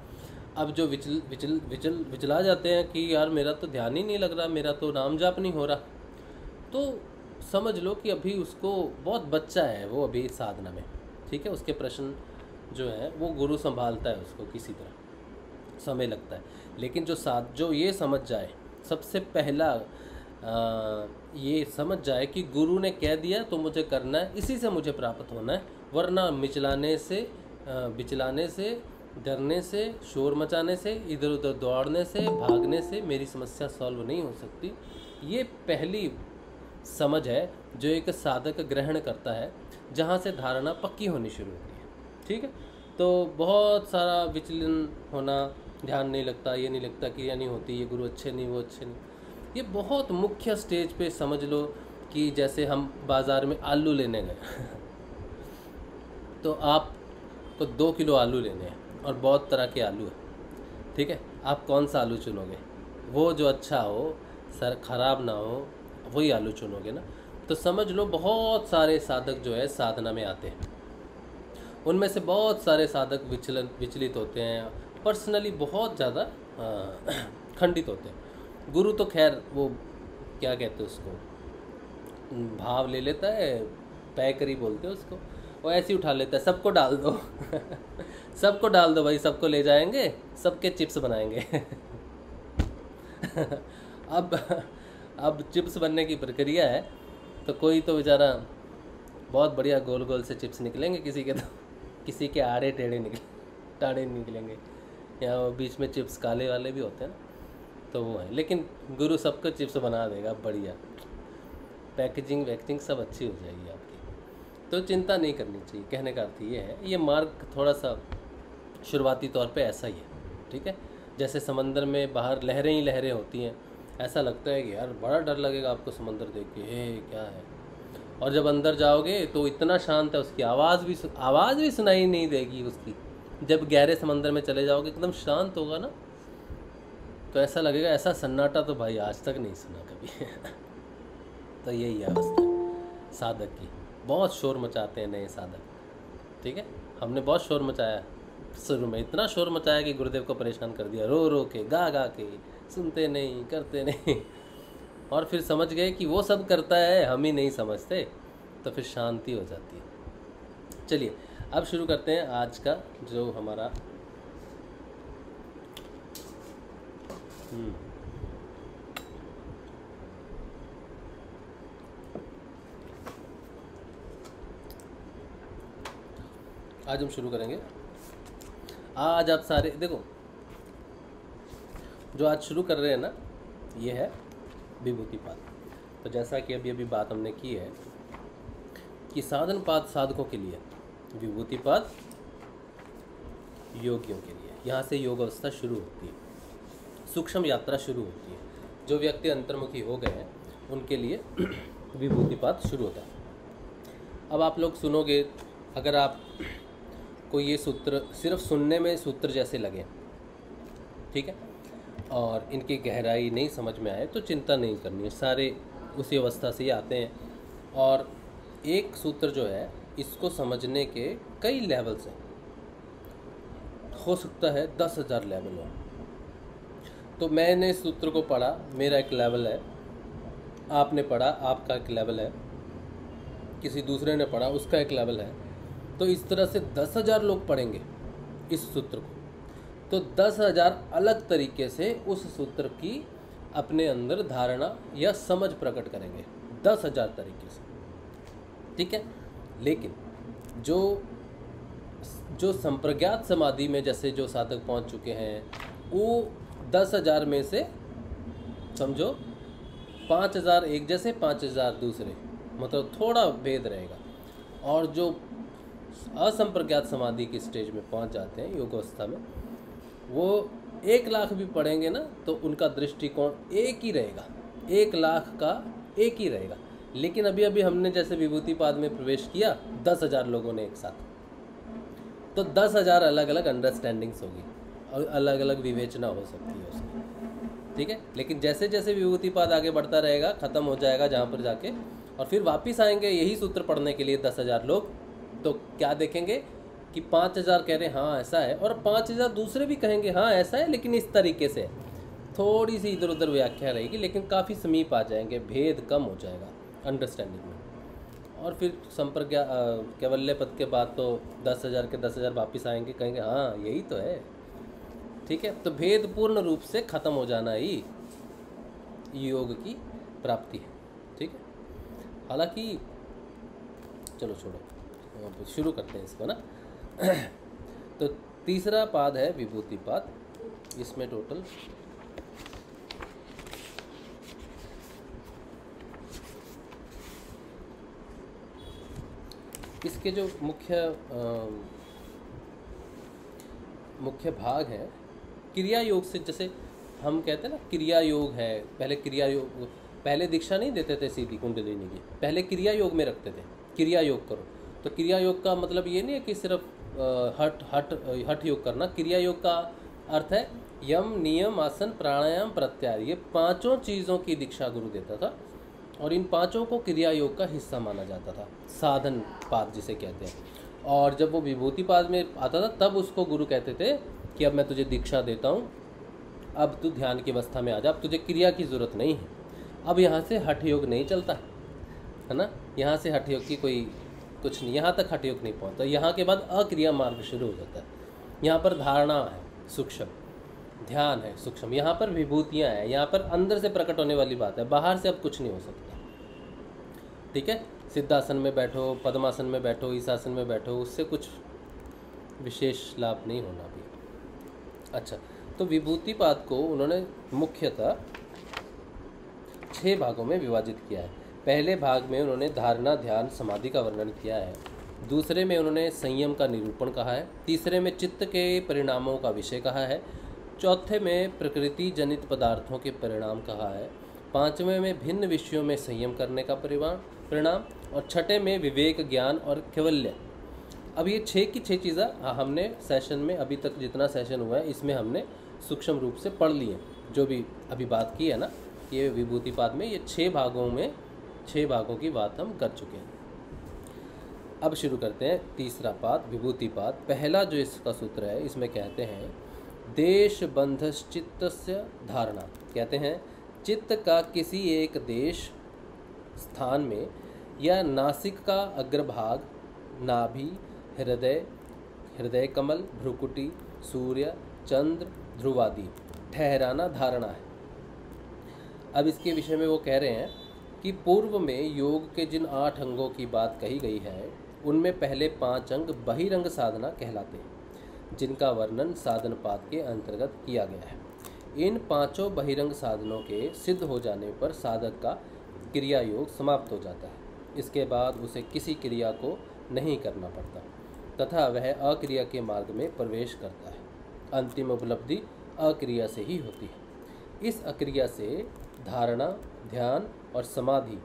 अब जो विचला जाते हैं कि यार मेरा तो ध्यान ही नहीं लग रहा, मेरा तो नाम जाप नहीं हो रहा, तो समझ लो कि अभी उसको बहुत बच्चा है वो अभी साधना में, ठीक है। उसके प्रश्न जो है वो गुरु संभालता है, उसको किसी तरह समय लगता है। लेकिन जो ये समझ जाए, सबसे पहला ये समझ जाए कि गुरु ने कह दिया तो मुझे करना है, इसी से मुझे प्राप्त होना है, वरना बिचलाने से, डरने से, शोर मचाने से, इधर उधर दौड़ने से, भागने से मेरी समस्या सॉल्व नहीं हो सकती। ये पहली समझ है जो एक साधक ग्रहण करता है, जहाँ से धारणा पक्की होनी शुरू होती है, ठीक है। तो बहुत सारा विचलन होना, ध्यान नहीं लगता, ये नहीं लगता, क्रिया नहीं होती, ये गुरु अच्छे नहीं, वो अच्छे नहीं, ये बहुत मुख्य स्टेज पे समझ लो कि जैसे हम बाज़ार में आलू लेने गए तो आपको 2 किलो आलू लेने हैं और बहुत तरह के आलू हैं, ठीक है। आप कौन सा आलू चुनोगे? वो जो अच्छा हो, ख़राब ना हो, वही आलू चुनोगे ना। तो समझ लो बहुत सारे साधक जो है साधना में आते हैं, उनमें से बहुत सारे साधक विचलित होते हैं, पर्सनली बहुत ज़्यादा खंडित होते हैं। गुरु तो खैर वो क्या कहते हैं उसको, भाव ले लेता है, पैकरी बोलते हैं उसको, वो ऐसे ही उठा लेता है, सबको डाल दो सबको डाल दो भाई, सबको ले जाएंगे, सबके चिप्स बनाएंगे अब चिप्स बनने की प्रक्रिया है, तो कोई तो बेचारा बहुत बढ़िया गोल गोल से चिप्स निकलेंगे किसी के, तो किसी के आड़े टेढ़े टाड़े निकलेंगे, या बीच में चिप्स काले वाले भी होते हैं ना, तो वो है। लेकिन गुरु सबको चिप्स बना देगा, बढ़िया पैकेजिंग वैकेजिंग सब अच्छी हो जाएगी आपकी, तो चिंता नहीं करनी चाहिए। कहने का अर्थ ये है, ये मार्ग थोड़ा सा शुरुआती तौर पे ऐसा ही है, ठीक है। जैसे समंदर में बाहर लहरें ही लहरें होती हैं, ऐसा लगता है कि यार बड़ा डर लगेगा आपको समंदर देख के, हे क्या है, और जब अंदर जाओगे तो इतना शांत है, उसकी आवाज़ भी सुनाई नहीं देगी उसकी। जब गहरे समंदर में चले जाओगे एकदम शांत होगा ना, तो ऐसा लगेगा, ऐसा सन्नाटा तो भाई आज तक नहीं सुना कभी तो यही है अवस्था साधक की। बहुत शोर मचाते हैं नए साधक, ठीक है। हमने बहुत शोर मचाया शुरू में, इतना शोर मचाया कि गुरुदेव को परेशान कर दिया, रो रो के गा गा के, सुनते नहीं करते नहीं और फिर समझ गए कि वो सब करता है, हम ही नहीं समझते, तो फिर शांति हो जाती है। चलिए अब शुरू करते हैं आज का जो हमारा आज हम शुरू करेंगे। आज आप सारे देखो, जो आज शुरू कर रहे हैं ना, ये है विभूतिपाद। तो जैसा कि अभी बात हमने की है कि साधनपाद साधकों के लिए, विभूतिपाद योगियों के लिए, यहाँ से योग अवस्था शुरू होती है, सूक्ष्म यात्रा शुरू होती है। जो व्यक्ति अंतर्मुखी हो गए हैं उनके लिए विभूतिपाद शुरू होता है। अब आप लोग सुनोगे, अगर आप को ये सूत्र सिर्फ सुनने में सूत्र जैसे लगे, ठीक है, और इनकी गहराई नहीं समझ में आए, तो चिंता नहीं करनी है, सारे उसी अवस्था से ही आते हैं। और एक सूत्र जो है, इसको समझने के कई लेवल्स हैं, हो सकता है 10,000 लेवल हो। तो मैंने इस सूत्र को पढ़ा, मेरा एक लेवल है, आपने पढ़ा, आपका एक लेवल है, किसी दूसरे ने पढ़ा, उसका एक लेवल है। तो इस तरह से 10,000 लोग पढ़ेंगे इस सूत्र को, तो 10,000 अलग तरीके से उस सूत्र की अपने अंदर धारणा या समझ प्रकट करेंगे, 10,000 तरीके से, ठीक है। लेकिन जो संप्रज्ञात समाधि में जैसे जो साधक पहुंच चुके हैं, वो 10,000 में से समझो 5,000 एक जैसे, 5,000 दूसरे, मतलब थोड़ा भेद रहेगा। और जो असंप्रज्ञात समाधि की स्टेज में पहुंच जाते हैं योग अवस्था में, वो 1 लाख भी पढ़ेंगे ना, तो उनका दृष्टिकोण एक ही रहेगा, 1 लाख का एक ही रहेगा। लेकिन अभी हमने जैसे विभूतिपाद में प्रवेश किया 10,000 लोगों ने एक साथ, तो 10,000 अलग अलग अंडरस्टैंडिंग्स होगी और अलग अलग विवेचना हो सकती है उसकी, ठीक है। लेकिन जैसे जैसे विभूतिपाद आगे बढ़ता रहेगा, ख़त्म हो जाएगा जहाँ पर जाके, और फिर वापस आएंगे यही सूत्र पढ़ने के लिए 10,000 लोग, तो क्या देखेंगे कि 5,000 कह रहे हैं हाँ ऐसा है, और 5,000 दूसरे भी कहेंगे हाँ ऐसा है, लेकिन इस तरीके से थोड़ी सी इधर उधर व्याख्या रहेगी, लेकिन काफ़ी समीप आ जाएंगे, भेद कम हो जाएगा अंडरस्टैंडिंग में। और फिर संप्रज्ञा कैवल्य पद के बाद तो 10,000 के 10,000 वापस आएंगे, कहेंगे हाँ यही तो है, ठीक है। तो भेद पूर्ण रूप से ख़त्म हो जाना ही योग की प्राप्ति है, ठीक है। हालांकि चलो छोड़ो, शुरू करते हैं इसको ना तो तीसरा पाद है विभूतिपाद। इसमें टोटल इसके जो मुख्य भाग है, क्रिया योग से, जैसे हम कहते हैं ना क्रिया योग है, पहले क्रिया योग, पहले दीक्षा नहीं देते थे सीधी कुंडलिनी की, पहले क्रिया योग में रखते थे, क्रिया योग करो। तो क्रिया योग का मतलब ये नहीं है कि सिर्फ हठ योग करना। क्रिया योग का अर्थ है यम, नियम, आसन, प्राणायाम, प्रत्याहार, ये 5 चीज़ों की दीक्षा गुरु देता था, और इन 5 को क्रिया योग का हिस्सा माना जाता था, साधन पाद जिसे कहते हैं। और जब वो विभूतिपाद में आता था, तब उसको गुरु कहते थे कि अब मैं तुझे दीक्षा देता हूँ, अब तू ध्यान की अवस्था में आ जा, अब तुझे क्रिया की ज़रूरत नहीं है। अब यहाँ से हठ योग नहीं चलता है ना, यहाँ से हठ योग की कोई कुछ नहीं, यहाँ तक हठ योग नहीं पहुँचता। यहाँ के बाद अक्रिया मार्ग शुरू हो जाता है। यहाँ पर धारणा है सूक्ष्म, ध्यान है सूक्ष्म, यहाँ पर विभूतियाँ हैं, यहाँ पर अंदर से प्रकट होने वाली बात है, बाहर से अब कुछ नहीं हो सकता, ठीक है। सिद्धासन में बैठो, पद्मासन में बैठो, ईशासन में बैठो, उससे कुछ विशेष लाभ नहीं होना भी। अच्छा, तो विभूतिपाद को उन्होंने मुख्यतः 6 भागों में विभाजित किया है। पहले भाग में उन्होंने धारणा, ध्यान, समाधि का वर्णन किया है। दूसरे में उन्होंने संयम का निरूपण कहा है। तीसरे में चित्त के परिणामों का विषय कहा है। चौथे में प्रकृति जनित पदार्थों के परिणाम कहा है। पांचवें में भिन्न विषयों में संयम करने का परिणाम, और छठे में विवेक, ज्ञान और कैवल्य। अब ये 6 की 6 चीज़ें हमने सेशन में, अभी तक जितना सेशन हुआ है इसमें हमने सूक्ष्म रूप से पढ़ लिए। जो भी अभी बात की है ना, ये विभूतिपाद में ये 6 भागों की बात हम कर चुके हैं। अब शुरू करते हैं तीसरा पाद, विभूतिपाद। पहला जो इसका सूत्र है, इसमें कहते हैं देश बंधश्चित्तस्य धारणा। कहते हैं चित्त का किसी एक देश स्थान में या नासिक का अग्रभाग, नाभि, हृदय कमल, भ्रुकुटी, सूर्य, चंद्र, ध्रुवादि ठहराना धारणा है। अब इसके विषय में वो कह रहे हैं कि पूर्व में योग के जिन 8 अंगों की बात कही गई है, उनमें पहले 5 अंग बहिरंग साधना कहलाते हैं, जिनका वर्णन साधन पाद के अंतर्गत किया गया है। इन 5 बहिरंग साधनों के सिद्ध हो जाने पर साधक का क्रिया योग समाप्त हो जाता है। इसके बाद उसे किसी क्रिया को नहीं करना पड़ता तथा वह अक्रिया के मार्ग में प्रवेश करता है। अंतिम उपलब्धि अक्रिया से ही होती है। इस अक्रिया से धारणा, ध्यान और समाधि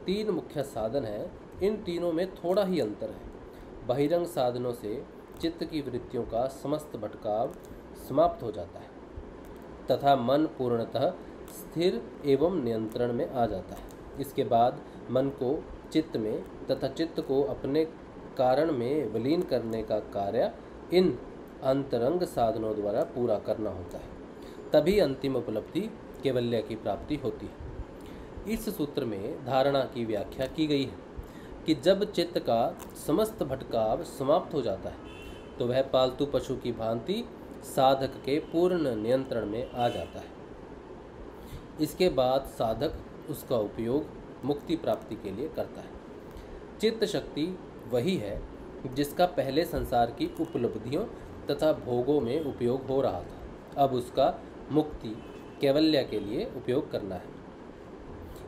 3 मुख्य साधन हैं। इन तीनों में थोड़ा ही अंतर है। बहिरंग साधनों से चित्त की वृत्तियों का समस्त भटकाव समाप्त हो जाता है तथा मन पूर्णतः स्थिर एवं नियंत्रण में आ जाता है। इसके बाद मन को चित्त में तथा चित्त को अपने कारण में विलीन करने का कार्य इन अंतरंग साधनों द्वारा पूरा करना होता है। तभी अंतिम उपलब्धि कैवल्य की प्राप्ति होती है। इस सूत्र में धारणा की व्याख्या की गई है कि जब चित्त का समस्त भटकाव समाप्त हो जाता है तो वह पालतू पशु की भांति साधक के पूर्ण नियंत्रण में आ जाता है। इसके बाद साधक उसका उपयोग मुक्ति प्राप्ति के लिए करता है। चित्त शक्ति वही है जिसका पहले संसार की उपलब्धियों तथा भोगों में उपयोग हो रहा था। अब उसका मुक्ति कैवल्य के लिए उपयोग करना है।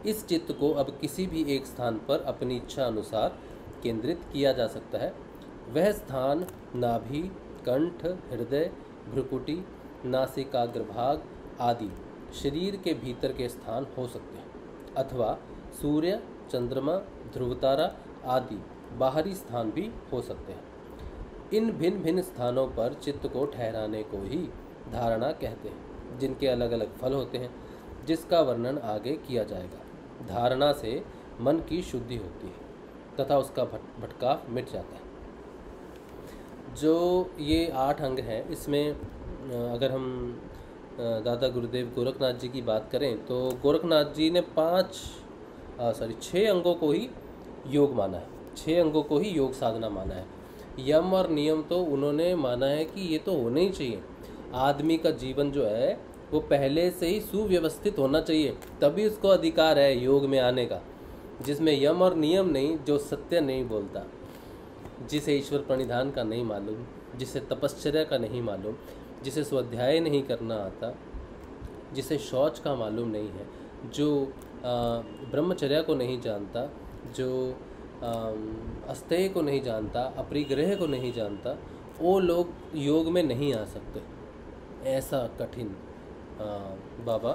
इस चित्त को अब किसी भी एक स्थान पर अपनी इच्छा अनुसार केंद्रित किया जा सकता है। वह स्थान नाभि, कंठ, हृदय, भ्रुकुटी, नासिकाग्रभाग आदि शरीर के भीतर के स्थान हो सकते हैं अथवा सूर्य, चंद्रमा, ध्रुवतारा आदि बाहरी स्थान भी हो सकते हैं। इन भिन्न भिन्न स्थानों पर चित्त को ठहराने को ही धारणा कहते हैं, जिनके अलग अलग फल होते हैं, जिसका वर्णन आगे किया जाएगा। धारणा से मन की शुद्धि होती है तथा उसका भटकाव मिट जाता है। जो ये 8 अंग हैं, इसमें अगर हम दादा गुरुदेव गोरखनाथ जी की बात करें तो गोरखनाथ जी ने 6 अंगों को ही योग माना है। 6 अंगों को ही योग साधना माना है। यम और नियम तो उन्होंने माना है कि ये तो होने ही चाहिए। आदमी का जीवन जो है वो पहले से ही सुव्यवस्थित होना चाहिए, तभी उसको अधिकार है योग में आने का। जिसमें यम और नियम नहीं, जो सत्य नहीं बोलता, जिसे ईश्वर प्रणिधान का नहीं मालूम, जिसे तपश्चर्या का नहीं मालूम, जिसे स्वाध्याय नहीं करना आता, जिसे शौच का मालूम नहीं है, जो ब्रह्मचर्या को नहीं जानता, जो अस्तेय को नहीं जानता, अपरिग्रह को नहीं जानता, वो लोग योग में नहीं आ सकते। ऐसा कठिन बाबा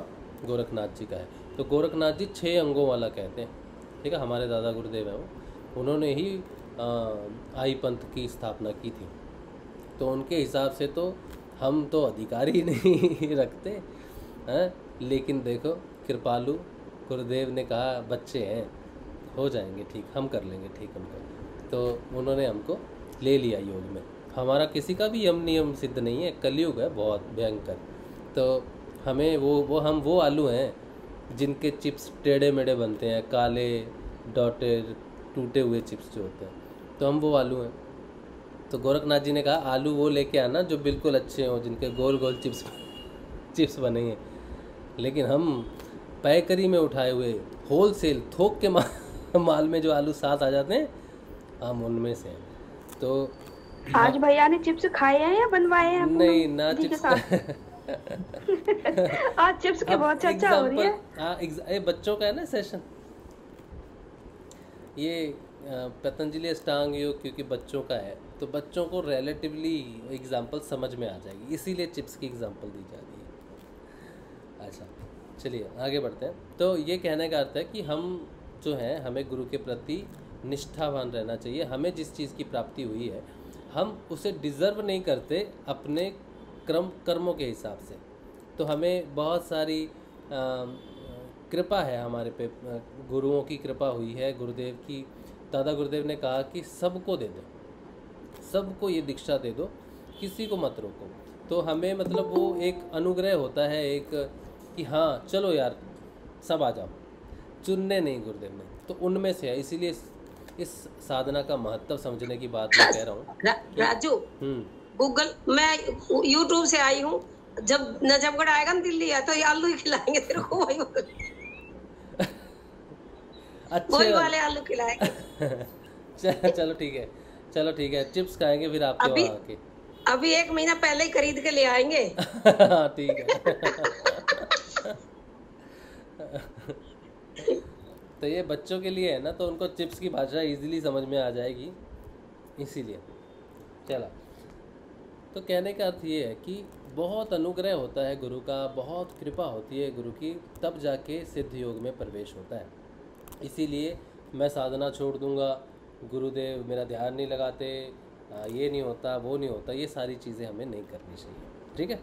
गोरखनाथ जी का है। तो गोरखनाथ जी 6 अंगों वाला कहते हैं। ठीक है, हमारे दादा गुरुदेव हैं वो, उन्होंने ही आई पंथ की स्थापना की थी। तो उनके हिसाब से तो हम तो अधिकार ही नहीं रखते हैं, लेकिन देखो कृपालु गुरुदेव ने कहा बच्चे हैं, हो जाएंगे ठीक, हम कर लेंगे ठीक उनको। तो उन्होंने हमको ले लिया योग में। हमारा किसी का भी यम नियम सिद्ध नहीं है, कलयुग है बहुत भयंकर। तो हमें हम वो आलू हैं जिनके चिप्स टेढ़े मेढ़े बनते हैं, काले डॉटेड टूटे हुए चिप्स जो होते हैं, तो हम वो आलू हैं। तो गोरखनाथ जी ने कहा आलू वो लेके आना जो बिल्कुल अच्छे हों, जिनके गोल गोल चिप्स बने हैं। लेकिन हम पैकरी में उठाए हुए होल सेल थोक के माल में जो आलू साथ आ जाते हैं, हम उनमें से हैं। तो आज भैया ने चिप्स खाए हैं या बनवाए हैं नहीं ना पूनम दी के चिप्स साथ? आज चिप्स की अब बहुत चर्चा हो रही है। हाँ ये बच्चों का है ना सेशन, ये पतंजलि अष्टांग योग क्योंकि बच्चों का है तो बच्चों को रिलेटिवली एग्जाम्पल समझ में आ जाएगी, इसीलिए चिप्स की एग्जाम्पल दी जा रही है। अच्छा चलिए आगे बढ़ते हैं। तो ये कहने का अर्थ है कि हम जो हैं हमें गुरु के प्रति निष्ठावान रहना चाहिए। हमें जिस चीज़ की प्राप्ति हुई है हम उसे डिज़र्व नहीं करते अपने कर्मों के हिसाब से। तो हमें बहुत सारी कृपा है हमारे पे, गुरुओं की कृपा हुई है, गुरुदेव की। दादा गुरुदेव ने कहा कि सबको दे दो, सबको ये दीक्षा दे दो, किसी को मत रोको। तो हमें मतलब वो एक अनुग्रह होता है एक कि हाँ चलो यार सब आ जाओ, चुनने नहीं गुरुदेव ने, तो उनमें से है। इसीलिए इस साधना का महत्व समझने की बात मैं कह रहा हूँ। राजू गूगल, मैं यूट्यूब से आई हूँ, जब नजफगढ़ आएगा ना दिल्ली है तो ये आलू ही खिलाएंगे तेरे को, वही अच्छे वाले आलू खिलाएंगे। चलो ठीक है, चलो ठीक है, चिप्स खाएंगे फिर आपके वहाँ आके। अभी 1 महीना पहले ही खरीद के ले आएंगे। ठीक है। तो ये बच्चों के लिए है ना, तो उनको चिप्स की भाषा इजीली समझ में आ जाएगी, इसीलिए। चला, तो कहने का अर्थ ये है कि बहुत अनुग्रह होता है गुरु का, बहुत कृपा होती है गुरु की, तब जाके सिद्ध योग में प्रवेश होता है। इसीलिए मैं साधना छोड़ दूंगा, गुरुदेव मेरा ध्यान नहीं लगाते, ये नहीं होता वो नहीं होता, ये सारी चीज़ें हमें नहीं करनी चाहिए। ठीक है।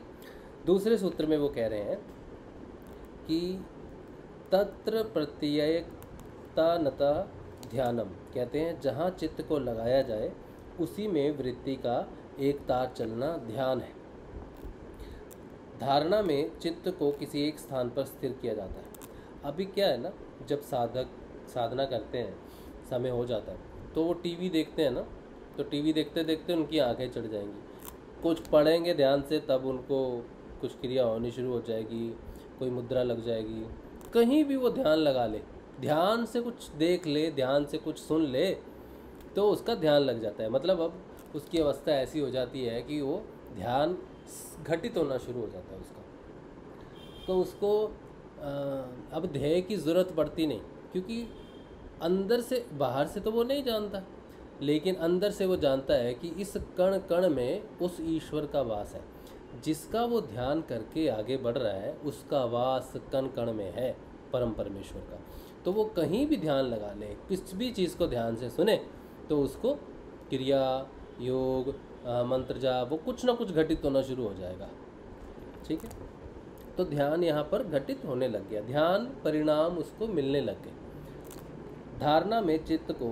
दूसरे सूत्र में वो कह रहे हैं कि तत्र प्रत्ययतानता ध्यानम, कहते हैं जहाँ चित्त को लगाया जाए उसी में वृत्ति का एक तार चलना ध्यान है। धारणा में चित्त को किसी एक स्थान पर स्थिर किया जाता है। अभी क्या है ना, जब साधक साधना करते हैं, समय हो जाता है, तो वो टीवी देखते हैं ना, तो टीवी देखते देखते उनकी आंखें चढ़ जाएंगी, कुछ पढ़ेंगे ध्यान से तब उनको कुछ क्रिया होनी शुरू हो जाएगी, कोई मुद्रा लग जाएगी, कहीं भी वो ध्यान लगा ले, ध्यान से कुछ देख ले, ध्यान से कुछ सुन ले, तो उसका ध्यान लग जाता है। मतलब अब उसकी अवस्था ऐसी हो जाती है कि वो ध्यान घटित होना शुरू हो जाता है उसका। तो उसको अब ध्येय की ज़रूरत पड़ती नहीं, क्योंकि अंदर से, बाहर से तो वो नहीं जानता, लेकिन अंदर से वो जानता है कि इस कण कण में उस ईश्वर का वास है। जिसका वो ध्यान करके आगे बढ़ रहा है उसका वास कण कण में है, परम परमेश्वर का। तो वो कहीं भी ध्यान लगा ले, किसी भी चीज़ को ध्यान से सुने, तो उसको क्रिया, योग, मंत्र जाप, वो कुछ ना कुछ घटित होना शुरू हो जाएगा। ठीक है। तो ध्यान यहाँ पर घटित होने लग गया, ध्यान परिणाम उसको मिलने लग गए। धारणा में चित्त को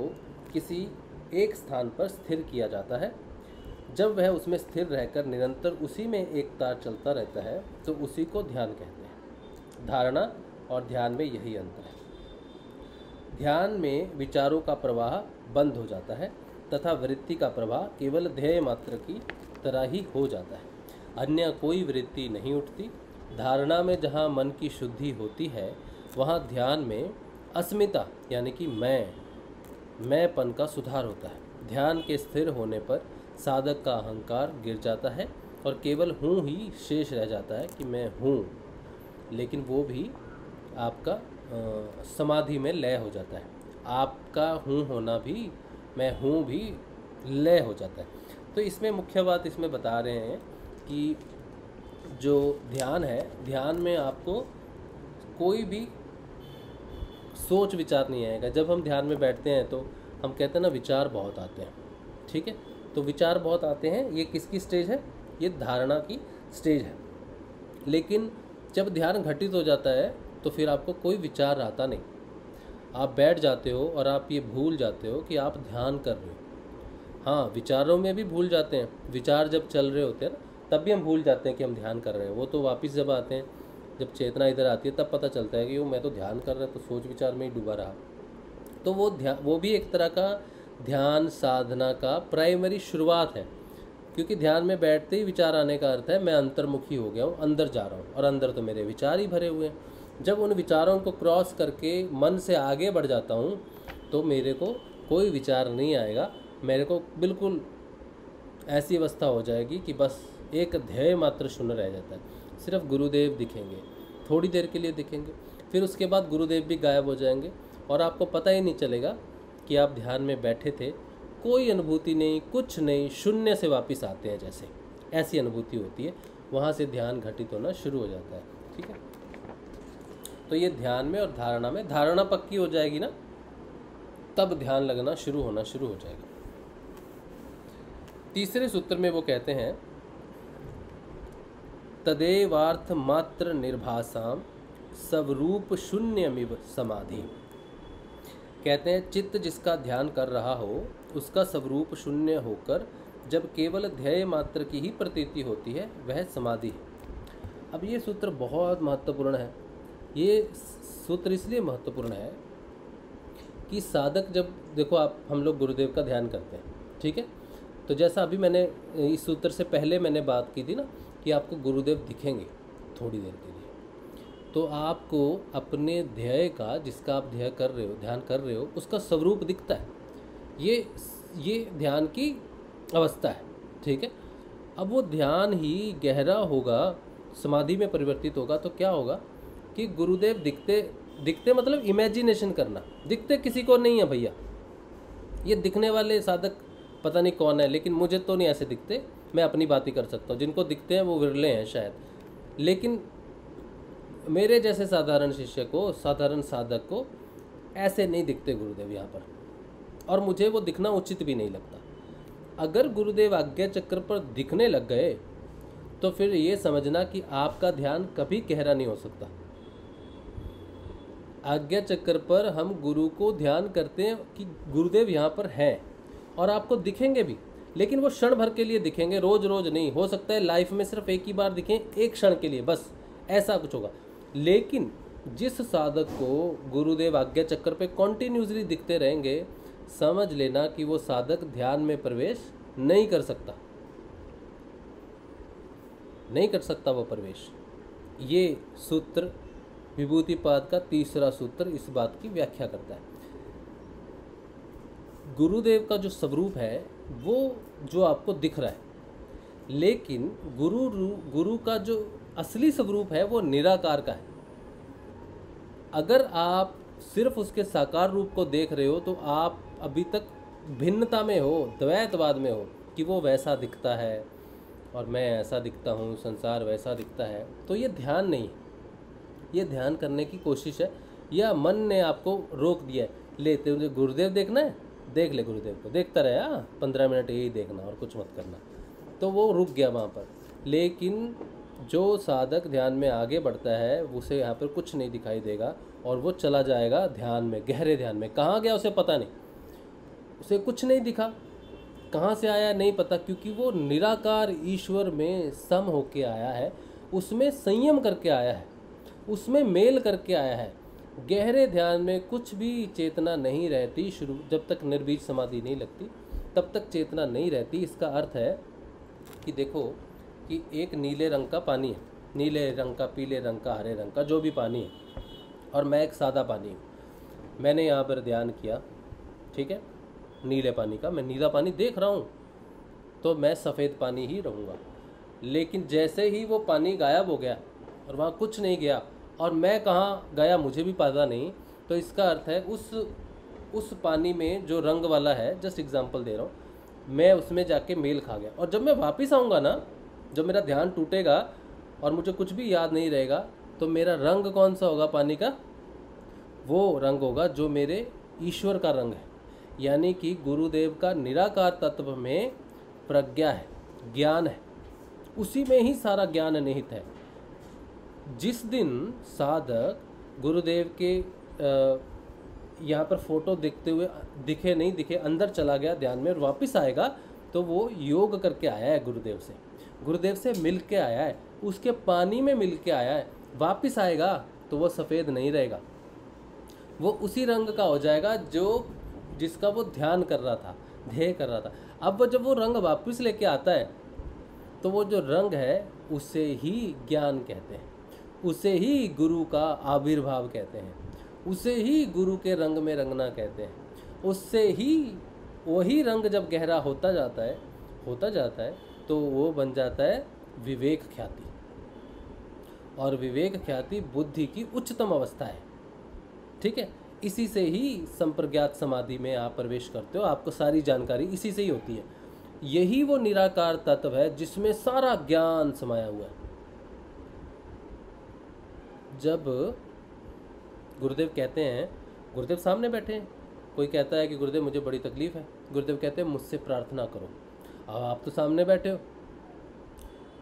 किसी एक स्थान पर स्थिर किया जाता है। जब वह उसमें स्थिर रहकर निरंतर उसी में एक तार चलता रहता है तो उसी को ध्यान कहते हैं। धारणा और ध्यान में यही अंतर है। ध्यान में विचारों का प्रवाह बंद हो जाता है तथा वृत्ति का प्रवाह केवल ध्येय मात्र की तरह ही हो जाता है, अन्य कोई वृत्ति नहीं उठती। धारणा में जहाँ मन की शुद्धि होती है वहाँ ध्यान में अस्मिता यानी कि मैंपन का सुधार होता है। ध्यान के स्थिर होने पर साधक का अहंकार गिर जाता है और केवल हूँ ही शेष रह जाता है कि मैं हूँ, लेकिन वो भी आपका समाधि में लय हो जाता है। आपका हूँ होना भी, मैं हूँ भी लय हो जाता है। तो इसमें मुख्य बात इसमें बता रहे हैं कि जो ध्यान है, ध्यान में आपको कोई भी सोच विचार नहीं आएगा। जब हम ध्यान में बैठते हैं तो हम कहते हैं ना, विचार बहुत आते हैं। ठीक है। तो विचार बहुत आते हैं, ये किसकी स्टेज है? ये धारणा की स्टेज है। लेकिन जब ध्यान घटित हो जाता है तो फिर आपको कोई विचार आता नहीं। आप बैठ जाते हो और आप ये भूल जाते हो कि आप ध्यान कर रहे हो। हाँ, विचारों में भी भूल जाते हैं, विचार जब चल रहे होते हैं ना तब भी हम भूल जाते हैं कि हम ध्यान कर रहे हैं। वो तो वापस जब आते हैं, जब चेतना इधर आती है तब पता चलता है कि वो मैं तो ध्यान कर रहा, तो सोच विचार में ही डूबा रहा। तो वो भी एक तरह का ध्यान साधना का प्राइमरी शुरुआत है, क्योंकि ध्यान में बैठते ही विचार आने का अर्थ है मैं अंतर्मुखी हो गया हूँ, अंदर जा रहा हूँ, और अंदर तो मेरे विचार ही भरे हुए हैं। जब उन विचारों को क्रॉस करके मन से आगे बढ़ जाता हूँ तो मेरे को कोई विचार नहीं आएगा, मेरे को बिल्कुल ऐसी अवस्था हो जाएगी कि बस एक ध्येय मात्र शून्य रह जाता है, सिर्फ गुरुदेव दिखेंगे, थोड़ी देर के लिए दिखेंगे, फिर उसके बाद गुरुदेव भी गायब हो जाएंगे और आपको पता ही नहीं चलेगा कि आप ध्यान में बैठे थे। कोई अनुभूति नहीं, कुछ नहीं, शून्य से वापस आते हैं जैसे, ऐसी अनुभूति होती है। वहाँ से ध्यान घटित होना शुरू हो जाता है। ठीक है, तो ये ध्यान में और धारणा में, धारणा पक्की हो जाएगी ना, तब ध्यान लगना होना शुरू हो जाएगा। तीसरे सूत्र में वो कहते हैं तदेवार्थ मात्र निर्भासाम स्वरूप शून्यमिव समाधि। कहते हैं चित्त जिसका ध्यान कर रहा हो उसका स्वरूप शून्य होकर जब केवल ध्येय मात्र की ही प्रतीति होती है वह समाधि है। अब ये सूत्र बहुत महत्वपूर्ण है। ये सूत्र इसलिए महत्वपूर्ण है कि साधक जब, देखो आप, हम लोग गुरुदेव का ध्यान करते हैं, ठीक है, तो जैसा अभी मैंने इस सूत्र से पहले मैंने बात की थी ना कि आपको गुरुदेव दिखेंगे थोड़ी देर के लिए, तो आपको अपने ध्येय का, जिसका आप ध्यान कर रहे हो, उसका स्वरूप दिखता है। ये ध्यान की अवस्था है। ठीक है, अब वो ध्यान ही गहरा होगा, समाधि में परिवर्तित होगा, तो क्या होगा कि गुरुदेव दिखते मतलब इमेजिनेशन करना, दिखते किसी को नहीं है भैया। ये दिखने वाले साधक पता नहीं कौन है, लेकिन मुझे तो नहीं ऐसे दिखते। मैं अपनी बात ही कर सकता हूँ, जिनको दिखते हैं वो विरले हैं शायद, लेकिन मेरे जैसे साधारण शिष्य को, साधारण साधक को ऐसे नहीं दिखते गुरुदेव यहाँ पर, और मुझे वो दिखना उचित भी नहीं लगता। अगर गुरुदेव आज्ञा चक्र पर दिखने लग गए तो फिर ये समझना कि आपका ध्यान कभी गहरा नहीं हो सकता। आज्ञा चक्र पर हम गुरु को ध्यान करते हैं कि गुरुदेव यहाँ पर हैं और आपको दिखेंगे भी, लेकिन वो क्षण भर के लिए दिखेंगे, रोज रोज नहीं। हो सकता है लाइफ में सिर्फ एक ही बार दिखें, एक क्षण के लिए, बस ऐसा कुछ होगा। लेकिन जिस साधक को गुरुदेव आज्ञा चक्र पे कॉन्टिन्यूसली दिखते रहेंगे, समझ लेना कि वो साधक ध्यान में प्रवेश नहीं कर सकता, नहीं कर सकता वो प्रवेश। ये सूत्र विभूतिपाद का तीसरा सूत्र इस बात की व्याख्या करता है। गुरुदेव का जो स्वरूप है वो जो आपको दिख रहा है, लेकिन गुरु का जो असली स्वरूप है वो निराकार का है। अगर आप सिर्फ उसके साकार रूप को देख रहे हो तो आप अभी तक भिन्नता में हो, द्वैतवाद में हो कि वो वैसा दिखता है और मैं ऐसा दिखता हूँ, संसार वैसा दिखता है। तो ये ध्यान नहीं है, ये ध्यान करने की कोशिश है, या मन ने आपको रोक दिया है, ले तुझे गुरुदेव देखना है, देख ले गुरुदेव को, देखता रहे 15 मिनट यही देखना और कुछ मत करना, तो वो रुक गया वहाँ पर। लेकिन जो साधक ध्यान में आगे बढ़ता है उसे यहाँ पर कुछ नहीं दिखाई देगा और वो चला जाएगा ध्यान में, गहरे ध्यान में। कहाँ गया उसे पता नहीं, उसे कुछ नहीं दिखा, कहाँ से आया नहीं पता, क्योंकि वो निराकार ईश्वर में सम होके आया है, उसमें संयम करके आया है, उसमें मेल करके आया है। गहरे ध्यान में कुछ भी चेतना नहीं रहती, जब तक निर्बीज समाधि नहीं लगती तब तक चेतना नहीं रहती। इसका अर्थ है कि देखो कि एक नीले रंग का पानी है, नीले रंग का, पीले रंग का, हरे रंग का, जो भी पानी है, और मैं एक सादा पानी हूँ। मैंने यहाँ पर ध्यान किया, ठीक है, नीले पानी का, मैं नीला पानी देख रहा हूँ तो मैं सफ़ेद पानी ही रहूँगा। लेकिन जैसे ही वो पानी गायब हो गया और वहाँ कुछ नहीं गया और मैं कहाँ गया मुझे भी पता नहीं, तो इसका अर्थ है उस पानी में जो रंग वाला है, जस्ट एग्जांपल दे रहा हूँ, मैं उसमें जाके मेल खा गया। और जब मैं वापस आऊँगा ना, जब मेरा ध्यान टूटेगा और मुझे कुछ भी याद नहीं रहेगा, तो मेरा रंग कौन सा होगा पानी का? वो रंग होगा जो मेरे ईश्वर का रंग है, यानी कि गुरुदेव का निराकार तत्व में प्रज्ञा है, ज्ञान है, उसी में ही सारा ज्ञान निहित है। जिस दिन साधक गुरुदेव के यहाँ पर फोटो देखते हुए दिखे नहीं दिखे, अंदर चला गया ध्यान में और वापस आएगा, तो वो योग करके आया है, गुरुदेव से मिल के आया है, उसके पानी में मिल के आया है। वापस आएगा तो वो सफ़ेद नहीं रहेगा, वो उसी रंग का हो जाएगा जिसका वो ध्यान कर रहा था, ध्येय कर रहा था। अब जब वो रंग वापस लेके आता है तो वो जो रंग है उसे ही ज्ञान कहते हैं, उसे ही गुरु का आविर्भाव कहते हैं, उसे ही गुरु के रंग में रंगना कहते हैं। उससे ही वही रंग जब गहरा होता जाता है, होता जाता है तो वो बन जाता है विवेक ख्याति, और विवेक ख्याति बुद्धि की उच्चतम अवस्था है। ठीक है, इसी से ही संप्रज्ञात समाधि में आप प्रवेश करते हो, आपको सारी जानकारी इसी से ही होती है। यही वो निराकार तत्व है जिसमें सारा ज्ञान समाया हुआ है। जब गुरुदेव कहते हैं, गुरुदेव सामने बैठे हैं, कोई कहता है कि गुरुदेव मुझे बड़ी तकलीफ है, गुरुदेव कहते हैं मुझसे प्रार्थना करो। अब आप तो सामने बैठे हो,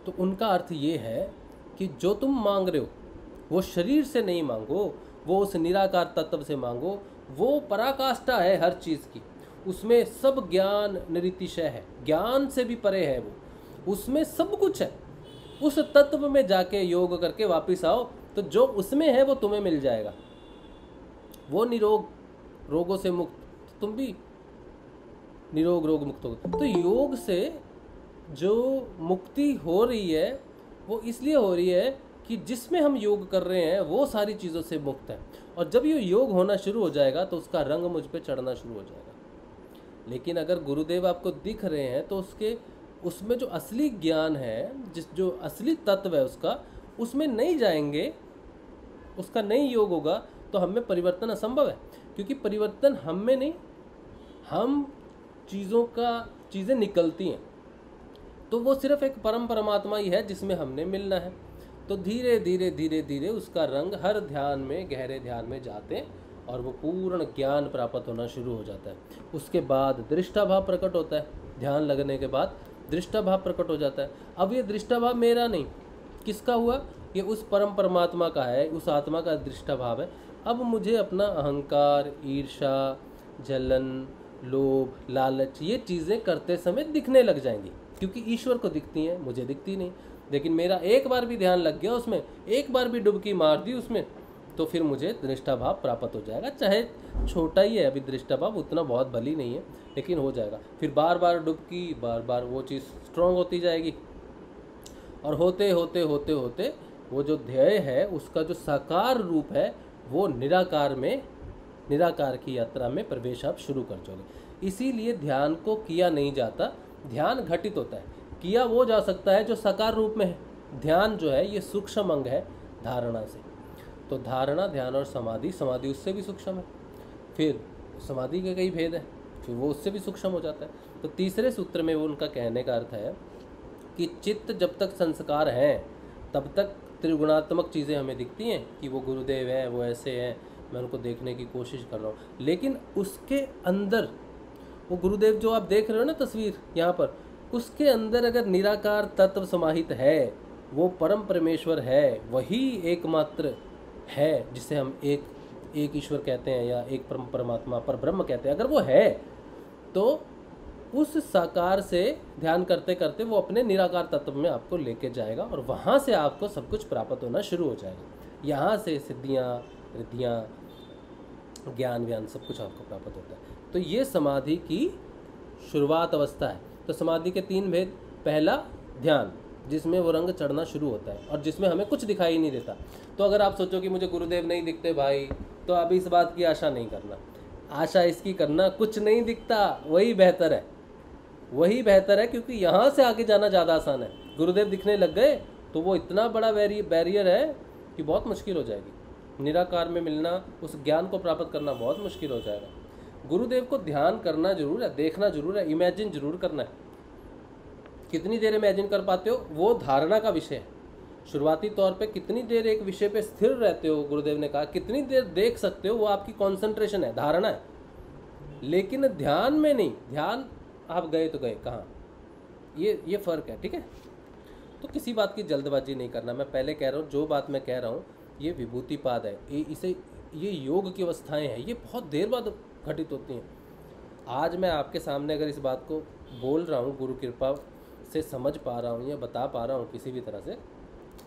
तो उनका अर्थ ये है कि जो तुम मांग रहे हो वो शरीर से नहीं मांगो, वो उस निराकार तत्व से मांगो। वो पराकाष्ठा है हर चीज़ की, उसमें सब ज्ञान निरतिशय है, ज्ञान से भी परे है वो, उसमें सब कुछ है। उस तत्व में जाके योग करके वापस आओ तो जो उसमें है वो तुम्हें मिल जाएगा। वो निरोग, रोगों से मुक्त, तुम भी निरोग रोग मुक्त हो। तो योग से जो मुक्ति हो रही है वो इसलिए हो रही है कि जिसमें हम योग कर रहे हैं वो सारी चीज़ों से मुक्त है। और जब ये योग होना शुरू हो जाएगा तो उसका रंग मुझ पे चढ़ना शुरू हो जाएगा। लेकिन अगर गुरुदेव आपको दिख रहे हैं तो उसमें जो असली ज्ञान है, जो असली तत्व है उसका, उसमें नहीं जाएंगे, उसका नहीं योग होगा तो हम में परिवर्तन असंभव है। क्योंकि परिवर्तन हम में नहीं, हम चीज़ें निकलती हैं, तो वो सिर्फ एक परमात्मा ही है जिसमें हमने मिलना है। तो धीरे धीरे धीरे धीरे उसका रंग हर ध्यान में, गहरे ध्यान में जाते और वो पूर्ण ज्ञान प्राप्त होना शुरू हो जाता है। उसके बाद दृष्टाभाव प्रकट होता है, ध्यान लगने के बाद दृष्टाभाव प्रकट हो जाता है। अब ये दृष्टाभाव मेरा नहीं, किसका हुआ? ये उस परमात्मा का है, उस आत्मा का दृष्टाभाव है। अब मुझे अपना अहंकार, ईर्ष्या, जलन, लोभ, लालच, ये चीज़ें करते समय दिखने लग जाएंगी, क्योंकि ईश्वर को दिखती हैं, मुझे दिखती नहीं। लेकिन मेरा एक बार भी ध्यान लग गया उसमें, एक बार भी डुबकी मार दी उसमें, तो फिर मुझे दृष्टाभाव प्राप्त हो जाएगा। चाहे छोटा ही है अभी दृष्टाभाव, उतना बहुत बली नहीं है, लेकिन हो जाएगा। फिर बार बार डुबकी, बार बार वो चीज़ स्ट्रॉन्ग होती जाएगी, और होते होते होते होते वो जो ध्येय है उसका जो साकार रूप है वो निराकार की यात्रा में प्रवेश आप शुरू कर जाओगे। इसीलिए ध्यान को किया नहीं जाता, ध्यान घटित होता है। किया वो जा सकता है जो साकार रूप में है। ध्यान जो है ये सूक्ष्म अंग है धारणा से। तो धारणा, ध्यान और समाधि, समाधि उससे भी सूक्ष्म है। फिर समाधि के कई भेद हैं, फिर वो उससे भी सूक्ष्म हो जाता है। तो तीसरे सूत्र में वो उनका कहने का अर्थ है कि चित्त जब तक संस्कार हैं तब तक त्रिगुणात्मक चीज़ें हमें दिखती हैं कि वो गुरुदेव हैं, वो ऐसे हैं, मैं उनको देखने की कोशिश कर रहा हूँ। लेकिन उसके अंदर वो गुरुदेव जो आप देख रहे हो ना तस्वीर यहाँ पर, उसके अंदर अगर निराकार तत्व समाहित है, वो परम परमेश्वर है, वही एकमात्र है जिसे हम एक ईश्वर कहते हैं या एक परमात्मा, पर ब्रह्म कहते हैं। अगर वो है तो उस साकार से ध्यान करते करते वो अपने निराकार तत्व में आपको लेके जाएगा और वहाँ से आपको सब कुछ प्राप्त होना शुरू हो जाएगा। यहाँ से सिद्धियाँ, रिद्धियाँ, ज्ञान व्यान सब कुछ आपको प्राप्त होता है। तो ये समाधि की शुरुआत अवस्था है। तो समाधि के तीन भेद, पहला ध्यान जिसमें वो रंग चढ़ना शुरू होता है और जिसमें हमें कुछ दिखाई नहीं देता। तो अगर आप सोचो कि मुझे गुरुदेव नहीं दिखते भाई, तो अभी इस बात की आशा नहीं करना। आशा इसकी करना कुछ नहीं दिखता, वही बेहतर है, वही बेहतर है, क्योंकि यहाँ से आगे जाना ज़्यादा आसान है। गुरुदेव दिखने लग गए तो वो इतना बड़ा बैरियर है कि बहुत मुश्किल हो जाएगी। निराकार में मिलना, उस ज्ञान को प्राप्त करना बहुत मुश्किल हो जाएगा। गुरुदेव को ध्यान करना जरूर है, देखना जरूर है, इमेजिन जरूर करना है। कितनी देर इमेजिन कर पाते हो वो धारणा का विषय है। शुरुआती तौर पे कितनी देर एक विषय पे स्थिर रहते हो, गुरुदेव ने कहा कितनी देर देख सकते हो, वो आपकी कंसंट्रेशन है, धारणा है। लेकिन ध्यान में नहीं, ध्यान आप गए तो गए कहाँ, ये फ़र्क है। ठीक है, तो किसी बात की जल्दबाजी नहीं करना। मैं पहले कह रहा हूँ, जो बात मैं कह रहा हूँ ये विभूतिपाद है, ये योग की अवस्थाएं हैं, ये बहुत देर बाद घटित होती हैं। आज मैं आपके सामने अगर इस बात को बोल रहा हूँ, गुरु कृपा से समझ पा रहा हूँ या बता पा रहा हूँ किसी भी तरह से,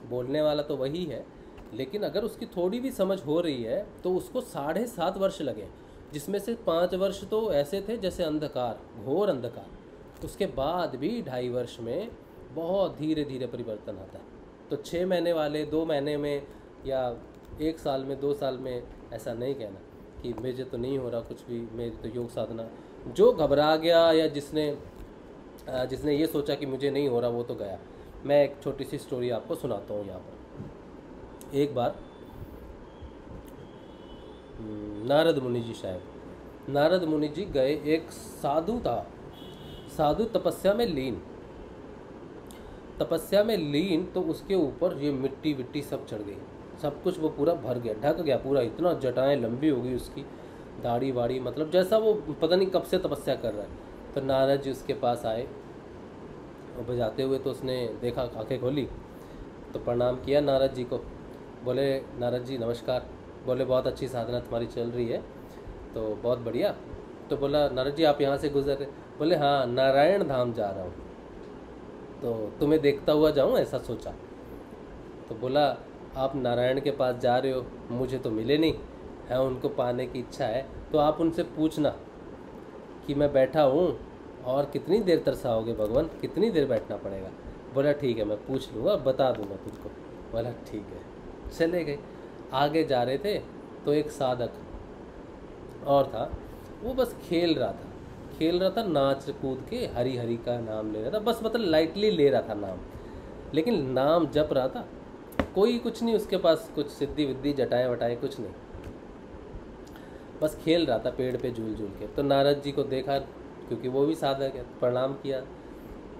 बोलने वाला तो वही है, लेकिन अगर उसकी थोड़ी भी समझ हो रही है तो उसको 7.5 वर्ष लगे, जिसमें से 5 वर्ष तो ऐसे थे जैसे अंधकार, घोर अंधकार। उसके बाद भी 2.5 वर्ष में बहुत धीरे धीरे परिवर्तन आता है। तो 6 महीने वाले 2 महीने में या 1 साल में, 2 साल में ऐसा नहीं कहना कि मुझे तो नहीं हो रहा कुछ भी, मेरी तो योग साधना। जो घबरा गया या जिसने जिसने ये सोचा कि मुझे नहीं हो रहा वो तो गया। मैं एक छोटी सी स्टोरी आपको सुनाता हूँ यहाँ पर। एक बार नारद मुनि जी, शायद नारद मुनि जी गए, एक साधु था, साधु तपस्या में लीन, तो उसके ऊपर ये मिट्टी विट्टी सब चढ़ गई, सब कुछ वो पूरा भर गया, ढक गया पूरा, इतना जटाएं लंबी हो गई उसकी, दाढ़ी वाड़ी, मतलब जैसा वो पता नहीं कब से तपस्या कर रहा है। तो नारद जी उसके पास आए और बजाते हुए, तो उसने देखा, आंखें खोली तो प्रणाम किया नारद जी को। बोले नारद जी नमस्कार। बोले बहुत अच्छी साधना तुम्हारी चल रही है, तो बहुत बढ़िया। तो बोला नारद जी आप यहाँ से गुजर रहे? बोले हाँ, नारायण धाम जा रहा हूँ, तो तुम्हें देखता हुआ जाऊँ ऐसा सोचा। तो बोला आप नारायण के पास जा रहे हो, मुझे तो मिले नहीं है, उनको पाने की इच्छा है, तो आप उनसे पूछना कि मैं बैठा हूँ और कितनी देर तरसाओगे भगवान, कितनी देर बैठना पड़ेगा। बोला ठीक है, मैं पूछ लूँगा, बता दूँगा तुझको। बोला ठीक है। चले गए, आगे जा रहे थे तो एक साधक और था, वो बस खेल रहा था, नाच कूद के हरि हरि का नाम ले रहा था, बस मतलब लाइटली ले रहा था नाम, लेकिन नाम जप रहा था, कोई कुछ नहीं उसके पास, कुछ सिद्धि विद्धि जटाएं वटाएं कुछ नहीं, बस खेल रहा था पेड़ पे झूल झूल के। तो नारद जी को देखा, क्योंकि वो भी साधक है, प्रणाम किया।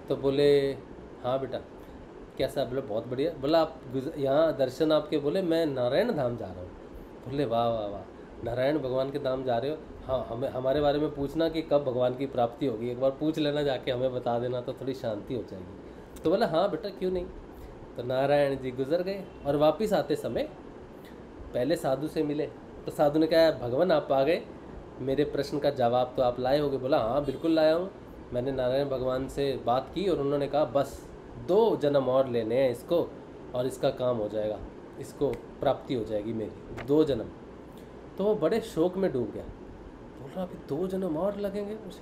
तो बोले हाँ बेटा कैसा? बोले बहुत बढ़िया। बोला आप यहाँ दर्शन आपके? बोले मैं नारायण धाम जा रहा हूँ। बोले वाह वाह वाह, नारायण भगवान के धाम जा रहे हो? हाँ, हमारे बारे में पूछना कि कब भगवान की प्राप्ति होगी, एक बार पूछ लेना जाके, हमें बता देना तो थोड़ी शांति हो जाएगी। तो बोला हाँ बेटा क्यों नहीं। तो नारायण जी गुजर गए और वापस आते समय पहले साधु से मिले। तो साधु ने कहा भगवान आप आ गए, मेरे प्रश्न का जवाब तो आप लाए होगे। बोला हाँ बिल्कुल लाया हूँ, मैंने नारायण भगवान से बात की और उन्होंने कहा बस 2 जन्म और लेने हैं इसको और इसका काम हो जाएगा, इसको प्राप्ति हो जाएगी मेरी, 2 जन्म। तो वो बड़े शोक में डूब गया, बोल रहा अभी 2 जन्म और लगेंगे मुझे,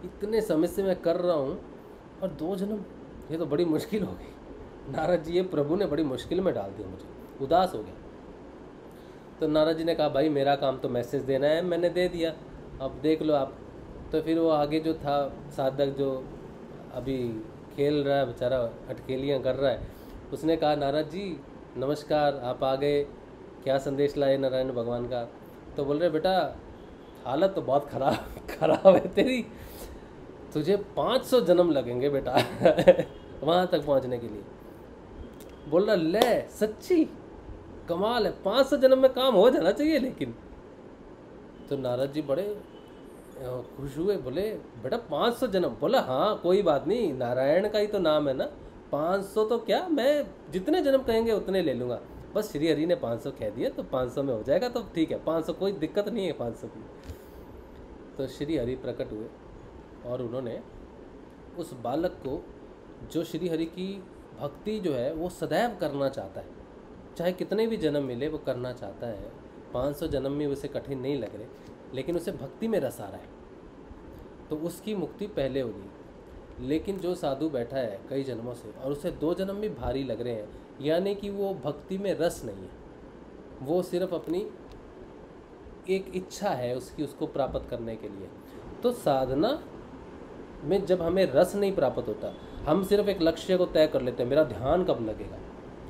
इतने समय से मैं कर रहा हूँ और 2 जन्म, ये तो बड़ी मुश्किल हो गई। नारद जी, ये प्रभु ने बड़ी मुश्किल में डाल दिया मुझे, उदास हो गया। तो नारद जी ने कहा भाई मेरा काम तो मैसेज देना है, मैंने दे दिया, अब देख लो आप। तो फिर वो आगे जो था साधक, जो अभी खेल रहा है बेचारा, अटकेलियाँ कर रहा है, उसने कहा नारद जी नमस्कार, आप आ गए, क्या संदेश लाए नारायण भगवान का? तो बोल रहे बेटा हालत तो बहुत खराब है तेरी, तुझे 500 जन्म लगेंगे बेटा वहाँ तक पहुँचने के लिए। बोल रहा ले सच्ची कमाल है, 500 जन्म में काम हो जाना चाहिए लेकिन। तो नारद जी बड़े खुश हुए, बोले बेटा 500 जन्म? बोला हाँ कोई बात नहीं, नारायण का ही तो नाम है ना, 500 तो क्या, मैं जितने जन्म कहेंगे उतने ले लूँगा, बस श्री हरि ने 500 कह दिया तो 500 में हो जाएगा, तो ठीक है 500, कोई दिक्कत नहीं है 500 की। तो श्री हरि प्रकट हुए और उन्होंने उस बालक को, जो श्री हरि की भक्ति जो है वो सदैव करना चाहता है, चाहे कितने भी जन्म मिले वो करना चाहता है, 500 जन्म में उसे कठिन नहीं लग रहे, लेकिन उसे भक्ति में रस आ रहा है, तो उसकी मुक्ति पहले होगी। लेकिन जो साधु बैठा है कई जन्मों से और उसे 2 जन्म भी भारी लग रहे हैं, यानी कि वो भक्ति में रस नहीं है, वो सिर्फ अपनी एक इच्छा है उसकी, उसको प्राप्त करने के लिए। तो साधना में जब हमें रस नहीं प्राप्त होता, हम सिर्फ एक लक्ष्य को तय कर लेते हैं, मेरा ध्यान कब लगेगा,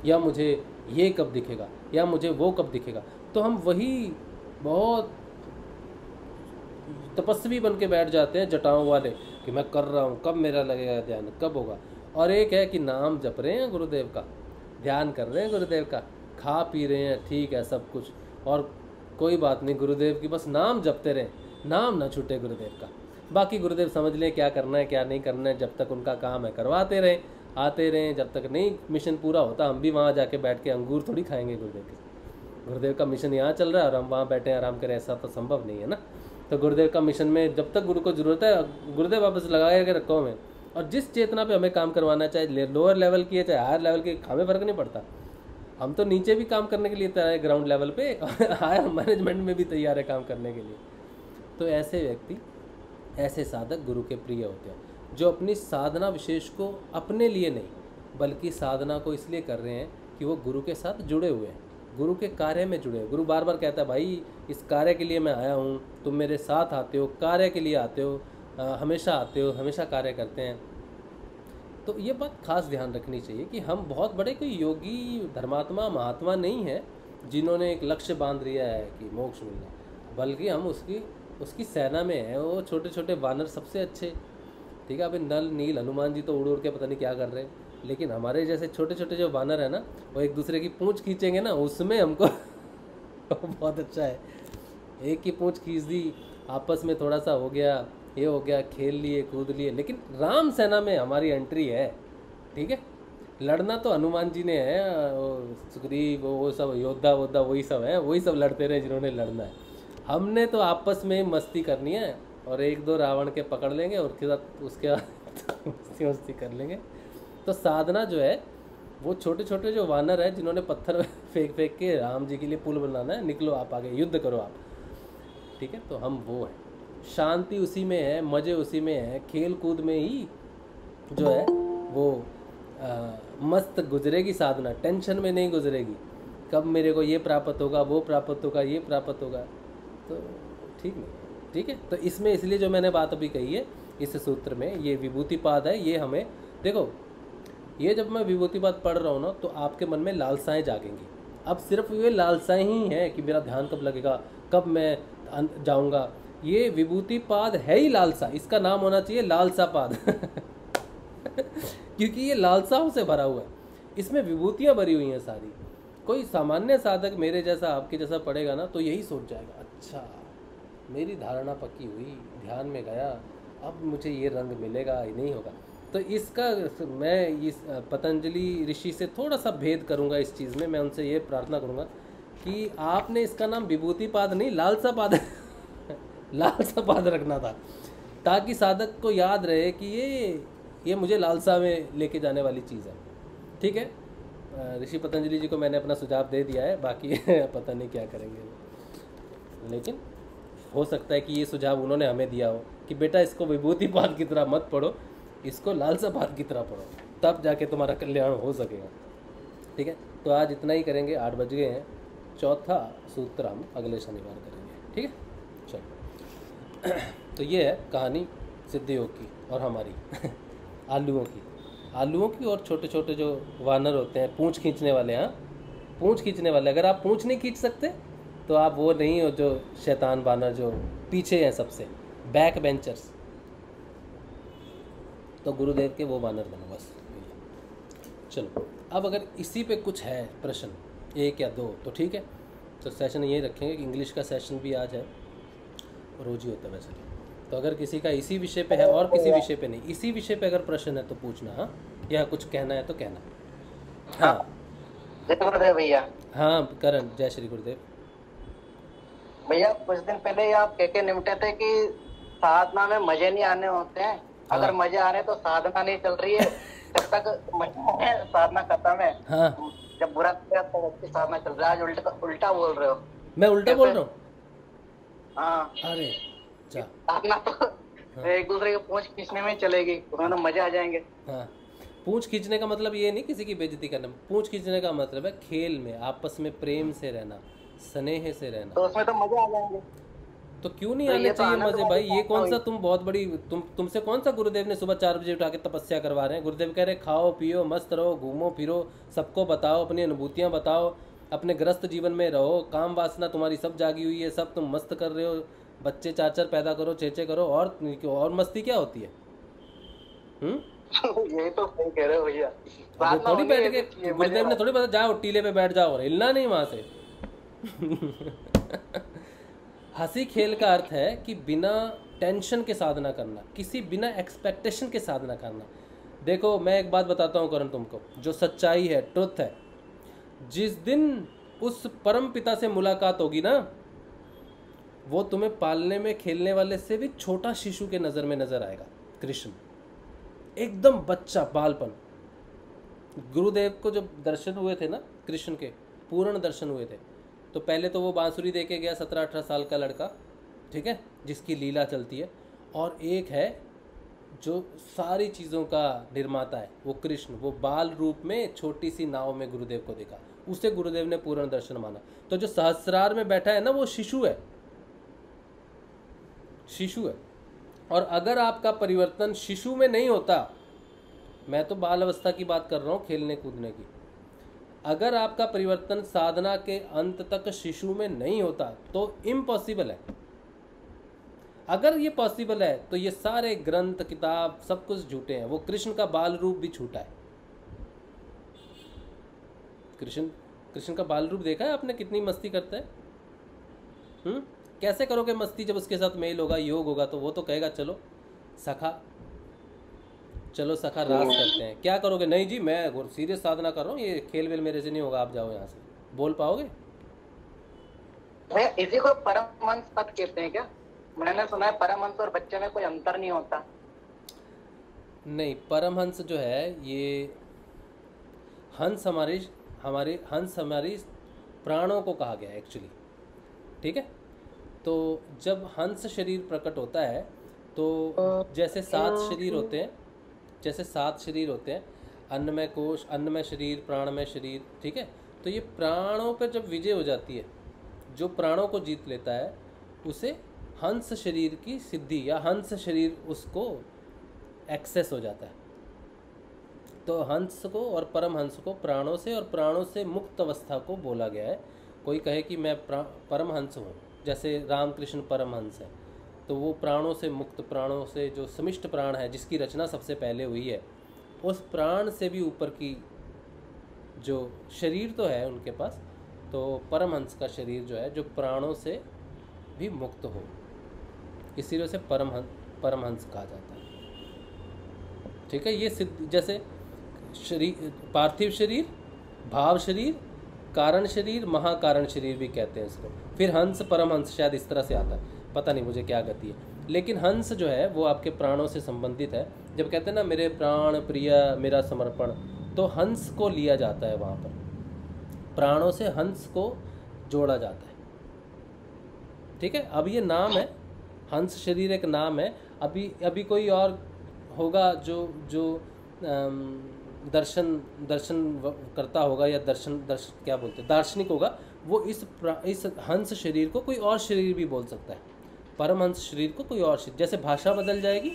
या मुझे ये कब दिखेगा, या मुझे वो कब दिखेगा, तो हम वही बहुत तपस्वी बन के बैठ जाते हैं जटाओं वाले कि मैं कर रहा हूँ, कब मेरा लगेगा ध्यान, कब होगा। और एक है कि नाम जप रहे हैं गुरुदेव का, ध्यान कर रहे हैं गुरुदेव का, खा पी रहे हैं, ठीक है सब कुछ, और कोई बात नहीं, गुरुदेव की बस नाम जपते रहें, नाम ना छूटे गुरुदेव का, बाकी गुरुदेव समझ लें क्या करना है क्या नहीं करना है, जब तक उनका काम है करवाते रहें, आते रहें, जब तक नहीं मिशन पूरा होता हम भी वहाँ जाके बैठ के अंगूर थोड़ी खाएंगे गुरुदेव के। गुरुदेव का मिशन यहाँ चल रहा है और हम वहाँ बैठे आराम करें, ऐसा तो संभव नहीं है ना। तो गुरुदेव का मिशन में जब तक गुरु को जरूरत है, गुरुदेव वापस लगा के रखो हमें, और जिस चेतना पे हमें काम करवाना है, चाहे लोअर लेवल की है चाहे हायर लेवल की, हमें फ़र्क नहीं पड़ता, हम तो नीचे भी काम करने के लिए तैयार है ग्राउंड लेवल पे, हायर मैनेजमेंट में भी तैयार है काम करने के लिए। तो ऐसे व्यक्ति, ऐसे साधक गुरु के प्रिय होते हैं, जो अपनी साधना विशेष को अपने लिए नहीं बल्कि साधना को इसलिए कर रहे हैं कि वो गुरु के साथ जुड़े हुए हैं, गुरु के कार्य में जुड़े हैं। गुरु बार बार कहता है भाई इस कार्य के लिए मैं आया हूँ, तुम मेरे साथ आते हो, कार्य के लिए आते हो, हमेशा आते हो, हमेशा कार्य करते हैं, तो ये बात खास ध्यान रखनी चाहिए कि हम बहुत बड़े कोई योगी धर्मात्मा महात्मा नहीं हैं जिन्होंने एक लक्ष्य बांध लिया है कि मोक्ष मिलना, बल्कि हम उसकी सेना में हैं। वो छोटे छोटे वानर सबसे अच्छे, ठीक है। अभी नल नील हनुमान जी तो उड़ उड़ के पता नहीं क्या कर रहे हैं, लेकिन हमारे जैसे छोटे छोटे जो वानर है ना, वो एक दूसरे की पूंछ खींचेंगे ना, उसमें हमको बहुत अच्छा है। एक की पूंछ खींच दी, आपस में थोड़ा सा हो गया, ये हो गया, खेल लिए कूद लिए, लेकिन राम सेना में हमारी एंट्री है, ठीक है। लड़ना तो हनुमान जी ने है, वो सुग्रीव वो सब योद्धा वोद्धा वही सब है, वही सब लड़ते रहे जिन्होंने लड़ना है। हमने तो आपस में मस्ती करनी है और एक दो रावण के पकड़ लेंगे और उसके बाद मस्ती कर लेंगे। तो साधना जो है वो छोटे छोटे जो वानर है जिन्होंने पत्थर फेंक फेंक के राम जी के लिए पुल बनाना है, निकलो आप आगे, युद्ध करो आप, ठीक है। तो हम वो हैं, शांति उसी में है, मज़े उसी में है, खेल कूद में ही जो है वो मस्त गुजरेगी साधना, टेंशन में नहीं गुजरेगी। कब मेरे को ये प्राप्त होगा, वो प्राप्त होगा, ये प्राप्त होगा, तो ठीक नहीं, ठीक है। तो इसमें इसलिए जो मैंने बात अभी कही है इस सूत्र में, ये विभूतिपाद है, ये हमें देखो, ये जब मैं विभूतिपाद पढ़ रहा हूँ ना, तो आपके मन में लालसाएँ जागेंगी। अब सिर्फ ये लालसाएँ ही हैं कि मेरा ध्यान कब लगेगा, कब मैं जाऊँगा, ये विभूतिपाद है ही लालसा, इसका नाम होना चाहिए लालसा पाद क्योंकि ये लालसाओं से भरा हुआ है, इसमें विभूतियाँ भरी हुई हैं सारी। कोई सामान्य साधक मेरे जैसा आपके जैसा पढ़ेगा ना, तो यही सोच जाएगा, अच्छा मेरी धारणा पक्की हुई, ध्यान में गया, अब मुझे ये रंग मिलेगा, ये नहीं होगा। तो इसका मैं इस पतंजलि ऋषि से थोड़ा सा भेद करूँगा इस चीज़ में। मैं उनसे ये प्रार्थना करूँगा कि आपने इसका नाम विभूतिपाद नहीं लालसा पाद लालसा पाद रखना था, ताकि साधक को याद रहे कि ये मुझे लालसा में लेके जाने वाली चीज़ है, ठीक है। ऋषि पतंजलि जी को मैंने अपना सुझाव दे दिया है, बाकी पता नहीं क्या करेंगे, लेकिन हो सकता है कि ये सुझाव उन्होंने हमें दिया हो कि बेटा इसको विभूतिपाद की तरह मत पढ़ो, इसको लालसा पाद की तरह पढ़ो, तब जाके तुम्हारा कल्याण हो सकेगा, ठीक है। तो आज इतना ही करेंगे, 8 बज गए हैं। चौथा सूत्र हम अगले शनिवार करेंगे, ठीक है। चलो तो ये है कहानी सिद्धयोग की और हमारी आलूओं की और छोटे छोटे जो वानर होते हैं पूंछ खींचने वाले। हाँ, पूंछ खींचने वाले, अगर आप पूंछ नहीं खींच सकते तो आप वो नहीं हो जो शैतान वानर जो पीछे हैं सबसे, बैक बेंचर्स, तो गुरुदेव के वो वानर बनो बस। चलो अब अगर इसी पे कुछ है प्रश्न, 1 या 2, तो ठीक है, तो सेशन यही रखेंगे कि इंग्लिश का सेशन भी आज है, रोज ही होता है वैसे तो अगर किसी का इसी विषय पे है और किसी विषय पे नहीं, इसी विषय पे अगर प्रश्न है तो पूछना, हाँ, या कुछ कहना है तो कहना। हाँ जय गुरुदेव भैया। हाँ करण, जय श्री गुरुदेव भैया। कुछ दिन पहले आप कह निपटे थे कि साधना में मजे नहीं आने होते हैं, अगर मजे आ रहे तो साधना नहीं चल रही है, जब तक साधना खत्म है। हाँ, जब बुरा तो अच्छी साधना चल रहा है। आज उल्टा बोल रहे हो। मैं उल्टा बोल रहा हूँ? हाँ, अरे साधना तो एक दूसरे के पूंछ खींचने में चलेगी, उन्होंने मजे आ जाएंगे। हाँ, पूंछ खींचने का मतलब ये नहीं किसी की बेइज्जती करना, पूंछ खींचने का मतलब है खेल में आपस में प्रेम से रहना, स्नेह से रहना, तो उसमें तो मजे आ जाएंगे। तो क्यों नहीं आने चाहिए मजे भाई? ये कौन सा तुम बहुत बड़ी तुमसे कौन सा गुरुदेव ने सुबह 4 बजे उठा के तपस्या करवा रहे हैं? गुरुदेव कह रहे खाओ पियो मस्त रहो, घूमो फिरो, सबको बताओ, अपनी अनुभूतियाँ बताओ, अपने ग्रस्त जीवन में रहो, काम वासना तुम्हारी सब जागी हुई है, सब तुम मस्त कर रहे हो, बच्चे 4 पैदा करो, 6 करो, और मस्ती क्या होती है? यही तो सही कह रहे हो भैया। थोड़ी बैठ के गुरुदेव ने थोड़ी बता जाओ टीले पे बैठ जाओ और हिलना नहीं वहां से। हंसी खेल का अर्थ है कि बिना टेंशन के साधना करना, किसी बिना एक्सपेक्टेशन के साधना करना। देखो मैं एक बात बताता हूँ करण तुमको, जो सच्चाई है, ट्रुथ है, जिस दिन उस परम पिता से मुलाकात होगी ना, वो तुम्हें पालने में खेलने वाले से भी छोटा शिशु के नज़र में नजर आएगा। कृष्ण एकदम बच्चा, बालपन। गुरुदेव को जब दर्शन हुए थे ना, कृष्ण के पूर्ण दर्शन हुए थे, तो पहले तो वो बांसुरी दे के गया 17-18 साल का लड़का, ठीक है, जिसकी लीला चलती है, और एक है जो सारी चीज़ों का निर्माता है, वो कृष्ण, वो बाल रूप में छोटी सी नाव में गुरुदेव को देखा, उसे गुरुदेव ने पूर्ण दर्शन माना। तो जो सहस्रार में बैठा है ना, वो शिशु है, शिशु है। और अगर आपका परिवर्तन शिशु में नहीं होता, मैं तो बाल अवस्था की बात कर रहा हूँ, खेलने कूदने की। अगर आपका परिवर्तन साधना के अंत तक शिशु में नहीं होता तो इम्पॉसिबल है। अगर ये पॉसिबल है तो ये सारे ग्रंथ किताब सब कुछ झूठे हैं। वो कृष्ण का बाल रूप भी झूठा है। कृष्ण का बाल रूप देखा है आपने, कितनी मस्ती करता है। कैसे करोगे मस्ती जब उसके साथ मेल होगा, योग होगा, तो वो तो कहेगा चलो सखा रास करते हैं। क्या करोगे? नहीं जी मैं सीरियस साधना कर रहा हूँ, ये खेल वेल मेरे से नहीं होगा, आप जाओ यहाँ से। बोल पाओगे? भैया इसी को परमहंस पद कहते हैं क्या? मैंने सुना है परमहंस और बच्चे में कोई अंतर नहीं होता। नहीं, परमहंस जो है ये हंस हमारी प्राणों को कहा गया है एक्चुअली, ठीक है। तो जब हंस शरीर प्रकट होता है तो जैसे 7 शरीर होते हैं, अन्नमय कोश, अन्नमय शरीर, प्राणमय शरीर, ठीक है। तो ये प्राणों पर जब विजय हो जाती है, जो प्राणों को जीत लेता है उसे हंस शरीर की सिद्धि या हंस शरीर उसको एक्सेस हो जाता है। तो हंस को और परमहंस को प्राणों से और प्राणों से मुक्त अवस्था को बोला गया है। कोई कहे कि मैं परमहंस हूँ, जैसे रामकृष्ण परमहंस है, तो वो प्राणों से मुक्त, प्राणों से जो समिष्ट प्राण है जिसकी रचना सबसे पहले हुई है, उस प्राण से भी ऊपर की जो शरीर तो है उनके पास, तो परमहंस का शरीर जो है जो प्राणों से भी मुक्त हो, इसीलिए उसे परमहंस कहा जाता है, ठीक है। ये सिद्ध, जैसे शरीर, पार्थिव शरीर, भाव शरीर, कारण शरीर, महाकारण शरीर भी कहते हैं इसको। फिर हंस, परमहंस, शायद इस तरह से आता है, पता नहीं मुझे क्या गति है। लेकिन हंस जो है वो आपके प्राणों से संबंधित है। जब कहते हैं ना मेरे प्राण प्रिय मेरा समर्पण, तो हंस को लिया जाता है वहाँ पर, प्राणों से हंस को जोड़ा जाता है, ठीक है। अब ये नाम है, हंस शरीर एक नाम है। अभी कोई और होगा जो दर्शन करता होगा या दर्शन क्या बोलते हैं, दार्शनिक होगा, वो इस हंस शरीर को कोई और शरीर भी बोल सकता है। परमहंस शरीर को कोई और शरीर, जैसे भाषा बदल जाएगी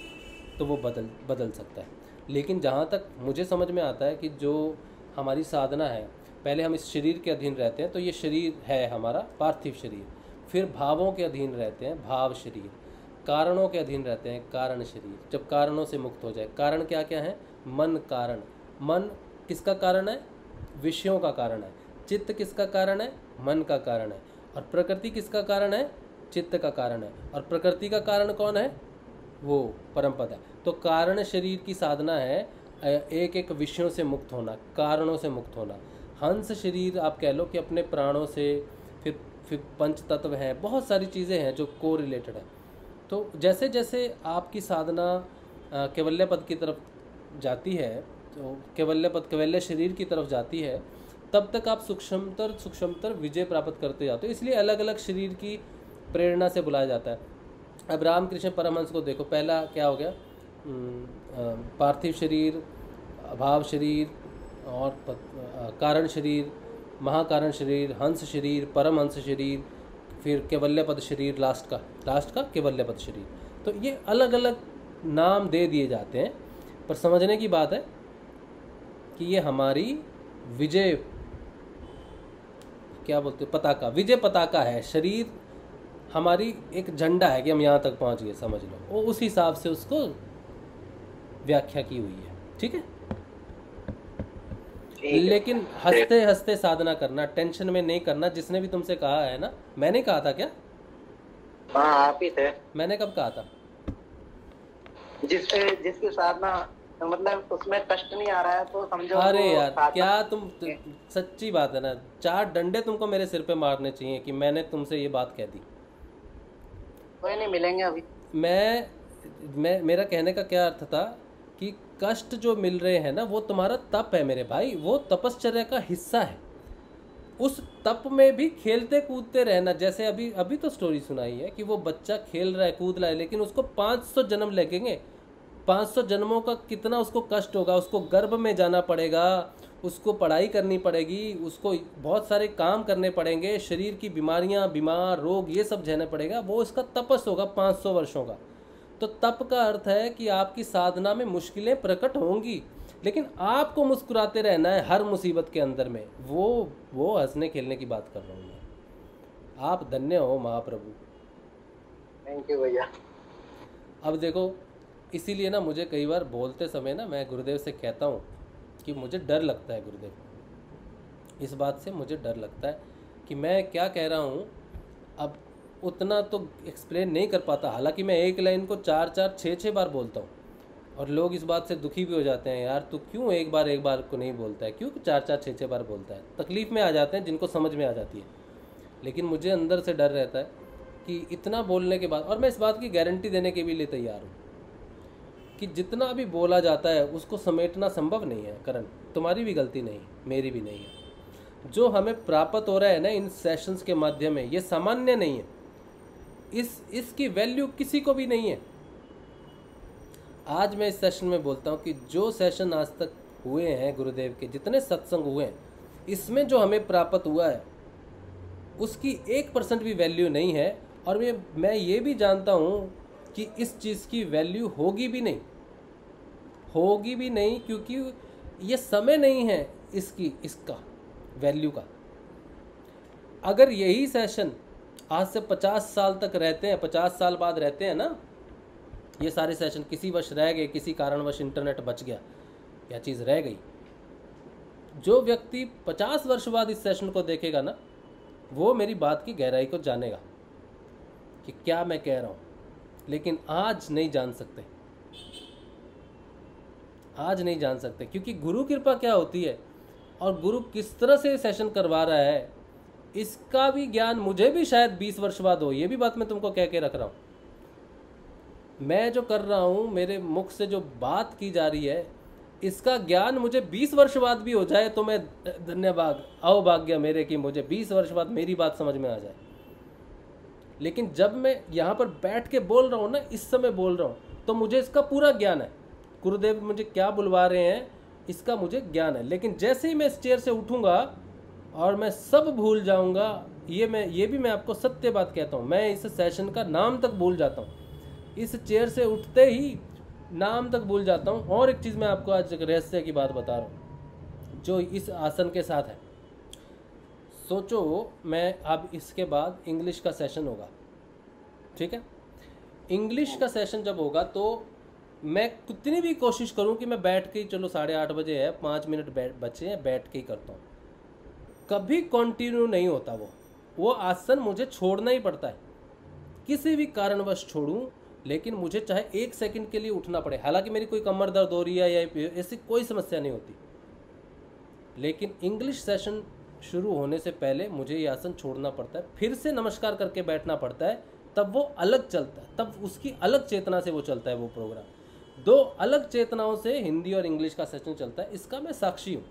तो वो बदल सकता है। लेकिन जहाँ तक मुझे समझ में आता है कि जो हमारी साधना है, पहले हम इस शरीर के अधीन रहते हैं, तो ये शरीर है हमारा पार्थिव शरीर। फिर भावों के अधीन रहते हैं, भाव शरीर। कारणों के अधीन रहते हैं, कारण शरीर। जब कारणों से मुक्त हो जाए, कारण क्या क्या है? मन कारण। मन किसका कारण है? विषयों का कारण है। चित्त किसका कारण है? मन का कारण है। और प्रकृति किसका कारण है? चित्त का कारण है। और प्रकृति का कारण कौन है? वो परमपद है। तो कारण शरीर की साधना है एक एक विषयों से मुक्त होना, कारणों से मुक्त होना। हंस शरीर आप कह लो कि अपने प्राणों से, फिर पंच तत्व हैं, बहुत सारी चीज़ें हैं जो को रिलेटेड है। तो जैसे जैसे आपकी साधना कैवल्य पद की तरफ जाती है, तो कैवल्य शरीर की तरफ जाती है, तब तक आप सूक्ष्मतर विजय प्राप्त करते जाते हो। इसलिए अलग अलग शरीर की प्रेरणा से बुलाया जाता है। अब रामकृष्ण परमहंस को देखो, पहला क्या हो गया? पार्थिव शरीर, भाव शरीर और कारण शरीर, महाकारण शरीर, हंस शरीर, परमहंस शरीर, फिर कैवल्य पद शरीर, लास्ट का कैवल्य पद शरीर। तो ये अलग अलग नाम दे दिए जाते हैं, पर समझने की बात है कि ये हमारी विजय, क्या बोलते हैं, पताका, विजय पताका है। शरीर हमारी एक झंडा है कि हम यहाँ तक पहुँच गए, समझ लो। वो उस हिसाब से उसको व्याख्या की हुई है, ठीक है। लेकिन हंसते हंसते साधना करना, टेंशन में नहीं करना। जिसने भी तुमसे कहा है ना, मैंने कहा था क्या? हाँ आप ही थे। मैंने कब कहा था? जिसकी साधना मतलब उसमें कष्ट नहीं आ रहा है तो समझो। अरे यार क्या तुम, सच्ची बात है ना, 4 डंडे तुमको मेरे सिर पे मारने चाहिए कि मैंने तुमसे ये बात कह दी। कोई नहीं, मिलेंगे अभी। मेरा कहने का क्या अर्थ था कि कष्ट जो मिल रहे हैं ना, वो तुम्हारा तप है मेरे भाई, वो तपश्चर्या का हिस्सा है। उस तप में भी खेलते कूदते रहना। जैसे अभी तो स्टोरी सुनाई है कि वो बच्चा खेल रहा है, कूद रहा है, लेकिन उसको 500 जन्म लगेंगे। 500 जन्मों का कितना उसको कष्ट होगा। उसको गर्भ में जाना पड़ेगा, उसको पढ़ाई करनी पड़ेगी, उसको बहुत सारे काम करने पड़ेंगे, शरीर की बीमारियां, बीमार रोग, ये सब झेलना पड़ेगा। वो इसका तपस होगा 500 वर्षों का। तो तप का अर्थ है कि आपकी साधना में मुश्किलें प्रकट होंगी, लेकिन आपको मुस्कुराते रहना है हर मुसीबत के अंदर में, वो हंसने खेलने की बात कर रहा हूँ मैं। आप धन्य हो महाप्रभु। थैंक यू भैया। अब देखो, इसीलिए ना मुझे कई बार बोलते समय ना मैं गुरुदेव से कहता हूँ कि मुझे डर लगता है गुरुदेव, इस बात से मुझे डर लगता है कि मैं क्या कह रहा हूँ अब उतना तो एक्सप्लेन नहीं कर पाता। हालांकि मैं एक लाइन को 4-4, 6-6 बार बोलता हूँ और लोग इस बात से दुखी भी हो जाते हैं, यार तू क्यों एक बार को नहीं बोलता है, क्यों 4-4, 6-6 बार बोलता है। तकलीफ़ में आ जाते हैं जिनको समझ में आ जाती है, लेकिन मुझे अंदर से डर रहता है कि इतना बोलने के बाद, और मैं इस बात की गारंटी देने के भी लिए तैयार हूँ कि जितना भी बोला जाता है उसको समेटना संभव नहीं है। करण, तुम्हारी भी गलती नहीं, मेरी भी नहीं है। जो हमें प्राप्त हो रहा है ना इन सेशंस के माध्यम में, ये सामान्य नहीं है, इसकी वैल्यू किसी को भी नहीं है। आज मैं इस सेशन में बोलता हूँ कि जो सेशन आज तक हुए हैं गुरुदेव के, जितने सत्संग हुए हैं, इसमें जो हमें प्राप्त हुआ है उसकी 1% भी वैल्यू नहीं है। और मैं ये भी जानता हूँ कि इस चीज़ की वैल्यू होगी भी नहीं, क्योंकि ये समय नहीं है इसका वैल्यू का। अगर यही सेशन आज से 50 साल तक रहते हैं, 50 साल बाद रहते हैं ना, ये सारे सेशन किसी वश रह गए, किसी कारणवश इंटरनेट बच गया या चीज़ रह गई, जो व्यक्ति 50 वर्ष बाद इस सेशन को देखेगा ना, वो मेरी बात की गहराई को जानेगा कि क्या मैं कह रहा हूँ। लेकिन आज नहीं जान सकते, क्योंकि गुरु कृपा क्या होती है और गुरु किस तरह से सेशन करवा रहा है, इसका भी ज्ञान मुझे भी शायद 20 वर्ष बाद हो। ये भी बात मैं तुमको कह के रख रहा हूँ। मैं जो कर रहा हूँ, मेरे मुख से जो बात की जा रही है, इसका ज्ञान मुझे 20 वर्ष बाद भी हो जाए तो मैं धन्यवाद, अहोभाग्य मेरे कि मुझे 20 वर्ष बाद मेरी बात समझ में आ जाए। लेकिन जब मैं यहाँ पर बैठ के बोल रहा हूँ ना, इस समय बोल रहा हूँ, तो मुझे इसका पूरा ज्ञान है। गुरुदेव मुझे क्या बुलवा रहे हैं इसका मुझे ज्ञान है। लेकिन जैसे ही मैं इस चेयर से उठूँगा और मैं सब भूल जाऊँगा, ये भी मैं आपको सत्य बात कहता हूँ, मैं इस सेशन का नाम तक भूल जाता हूँ। इस चेयर से उठते ही नाम तक भूल जाता हूँ। और एक चीज़ मैं आपको आज एक रहस्य की बात बता रहा हूँ जो इस आसन के साथ है। सोचो, मैं अब इसके बाद इंग्लिश का सेशन होगा, ठीक है। इंग्लिश का सेशन जब होगा तो मैं कितनी भी कोशिश करूं कि मैं बैठ के ही, चलो 8:30 बजे है, 5 मिनट बचे हैं, बैठ के ही करता हूं, कभी कंटिन्यू नहीं होता। वो आसन मुझे छोड़ना ही पड़ता है, किसी भी कारणवश छोड़ूं, लेकिन मुझे चाहे 1 सेकंड के लिए उठना पड़े। हालांकि मेरी कोई कमर दर्द हो रही है या ऐसी कोई समस्या नहीं होती, लेकिन इंग्लिश सेशन शुरू होने से पहले मुझे ये आसन छोड़ना पड़ता है, फिर से नमस्कार करके बैठना पड़ता है, तब वो अलग चलता है, तब उसकी अलग चेतना से वो चलता है। वो प्रोग्राम 2 अलग चेतनाओं से हिंदी और इंग्लिश का सेशन चलता है। इसका मैं साक्षी हूँ,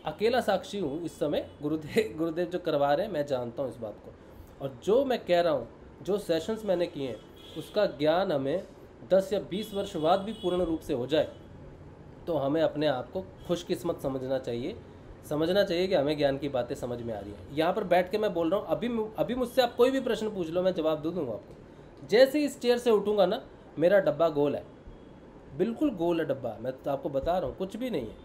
अकेला साक्षी हूँ इस समय। गुरुदेव जो करवा रहे हैं, मैं जानता हूँ इस बात को। और जो मैं कह रहा हूँ, जो सेशंस मैंने किए हैं, उसका ज्ञान हमें 10 या 20 वर्ष बाद भी पूर्ण रूप से हो जाए तो हमें अपने आप को खुशकिस्मत समझना चाहिए कि हमें ज्ञान की बातें समझ में आ रही हैं। यहाँ पर बैठ के मैं बोल रहा हूँ, अभी मुझसे आप कोई भी प्रश्न पूछ लो, मैं जवाब दे दूँगा आपको। जैसे ही इस चेयर से उठूँगा ना, मेरा डब्बा गोल है, बिल्कुल गोल है डब्बा। मैं तो आपको बता रहा हूँ, कुछ भी नहीं है,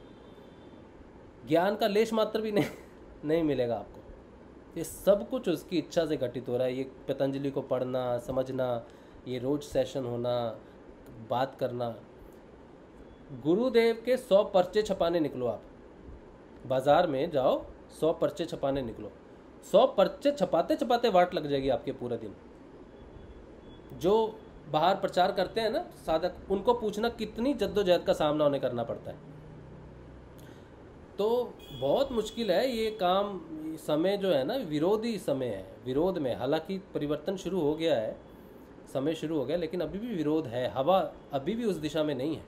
ज्ञान का लेश मात्र भी नहीं मिलेगा आपको। ये सब कुछ उसकी इच्छा से घटित हो रहा है। ये पतंजलि को पढ़ना, समझना, ये रोज सेशन होना, बात करना। गुरुदेव के 100 पर्चे छपाने निकलो, आप बाजार में जाओ, 100 पर्चे छपाने निकलो। 100 पर्चे छपाते छपाते वाट लग जाएगी आपके पूरे दिन। जो बाहर प्रचार करते हैं ना साधक, उनको पूछना कितनी जद्दोजहद का सामना उन्हें करना पड़ता है। तो बहुत मुश्किल है ये काम। समय जो है ना, विरोधी समय है, विरोध में। हालांकि परिवर्तन शुरू हो गया है, समय शुरू हो गया, लेकिन अभी भी विरोध है। हवा अभी भी उस दिशा में नहीं है,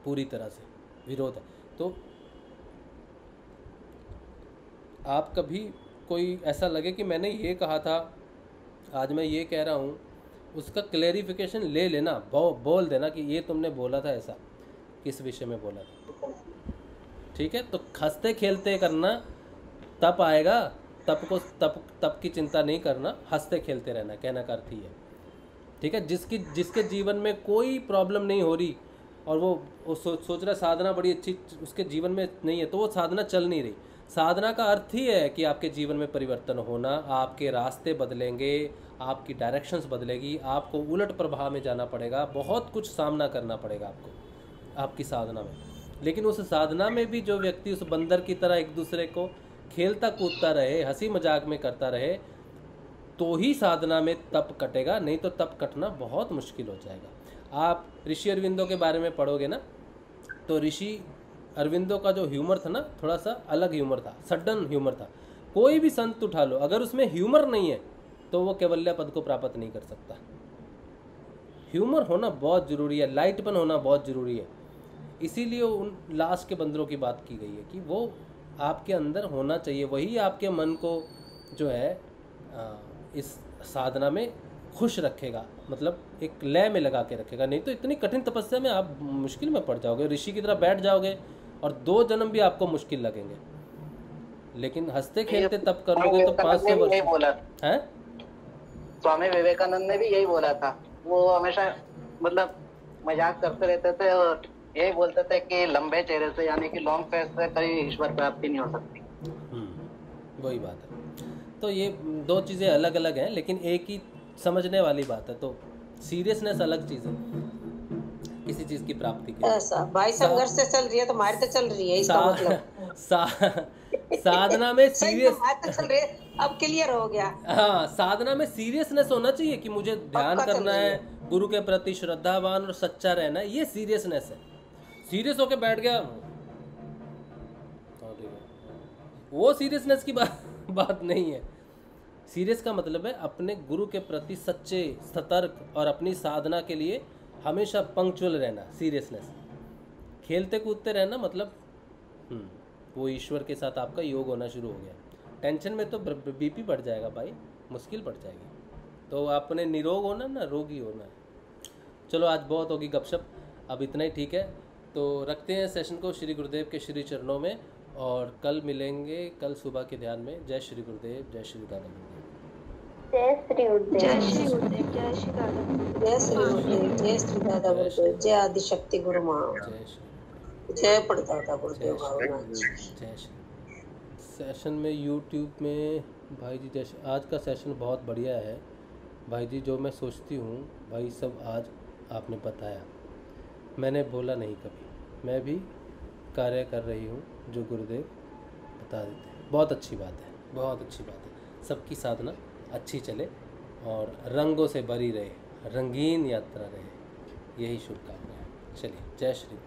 पूरी तरह से विरोध है। तो आप कभी कोई ऐसा लगे कि मैंने ये कहा था, आज मैं ये कह रहा हूँ, उसका क्लेरिफिकेशन ले लेना, बोल देना कि ये तुमने बोला था, ऐसा किस विषय में बोला था, ठीक है। तो हंसते खेलते करना, तप आएगा, तप की चिंता नहीं करना, हंसते खेलते रहना, कहना का अर्थ ही है, ठीक है। जिसके जीवन में कोई प्रॉब्लम नहीं हो रही, और वो सोच रहा है साधना बड़ी अच्छी उसके जीवन में नहीं है, तो वो साधना चल नहीं रही। साधना का अर्थ ही है कि आपके जीवन में परिवर्तन होना, आपके रास्ते बदलेंगे, आपकी डायरेक्शंस बदलेगी, आपको उलट प्रभाव में जाना पड़ेगा, बहुत कुछ सामना करना पड़ेगा आपको आपकी साधना में। लेकिन उस साधना में भी जो व्यक्ति उस बंदर की तरह एक दूसरे को खेलता कूदता रहे, हंसी मजाक में करता रहे, तो ही साधना में तप कटेगा, नहीं तो तप कटना बहुत मुश्किल हो जाएगा। आप ऋषि अरविंदो के बारे में पढ़ोगे ना, तो ऋषि अरविंदो का जो ह्यूमर था ना, थोड़ा सा अलग ह्यूमर था, सडन ह्यूमर था। कोई भी संत उठा लो, अगर उसमें ह्यूमर नहीं है तो वो कैवल्य पद को प्राप्त नहीं कर सकता। ह्यूमर होना बहुत ज़रूरी है, लाइटपन होना बहुत ज़रूरी है। इसीलिए उन लास्ट के बंदरों की बात की गई है कि वो आपके अंदर होना चाहिए, वही आपके मन को जो है इस साधना में खुश रखेगा, मतलब एक लय में लगा के रखेगा। नहीं तो इतनी कठिन तपस्या में आप मुश्किल में पड़ जाओगे, ऋषि की तरह बैठ जाओगे और 2 जन्म भी आपको मुश्किल लगेंगे। लेकिन हंसते खेलते तप कर लोगे तो 500 वर्ष है। स्वामी विवेकानंद ने भी यही बोला था। वो हमेशा मतलब मजाक करते रहते थे और यही बोलते थे कि लंबे चेहरे से यानी कि लॉन्ग फेस से कभी ईश्वर प्राप्ति नहीं हो सकती। वही बात है। तो ये 2 चीज़ें अलग अलग हैं, लेकिन एक ही समझने वाली बात है। तो सीरियसनेस अलग चीज़ है किसी चीज़ की प्राप्ति की। ऐसा भाई संघर्ष से चल रही है तो मार तो चल रही है, इसका मतलब साधना में सीरियस तो चल रही है, अब क्लियर हो गया। हाँ, साधना में सीरियसनेस होना चाहिए कि मुझे ध्यान करना है, गुरु के प्रति श्रद्धावान और सच्चा रहना है, ये सीरियसनेस है। सीरियस होके बैठ गया, वो सीरियसनेस की बात नहीं है। सीरियस का मतलब है अपने गुरु के प्रति सच्चे, सतर्क और अपनी साधना के लिए हमेशा पंक्चुअल रहना। सीरियसनेस, खेलते कूदते रहना, मतलब वो ईश्वर के साथ आपका योग होना शुरू हो गया। टेंशन में तो बीपी बढ़ जाएगा भाई, मुश्किल पड़ जाएगी। तो आपने निरोग होना ना, रोगी होना है। चलो आज बहुत होगी गपशप, अब इतना ही ठीक है। तो रखते हैं सेशन को श्री गुरुदेव के श्री चरणों में, और कल मिलेंगे, कल सुबह के ध्यान में। जय श्री गुरुदेव, जय श्री दादा गुरुदेव, जय श्री गुरुदेव, जय श्री गुरुदेव, जय श्री दादा, जय श्री गुरुदेव, जय श्री दादा गुरुदेव, जय आदिशक्ति गुरु माँ, जय श्री, जय पड़दादा गुरुदेव भावनाथ। जय श्री। सेशन में यूट्यूब में भाई जी जैसे आज का सेशन बहुत बढ़िया है भाई जी। जो मैं सोचती हूँ भाई सब आज आपने बताया, मैंने बोला नहीं कभी, मैं भी कार्य कर रही हूँ जो गुरुदेव बता देते हैं। बहुत अच्छी बात है, बहुत अच्छी बात है। सबकी साधना अच्छी चले और रंगों से भरी रहे, रंगीन यात्रा रहे, यही शुभकामनाएं। चलिए, जय श्री।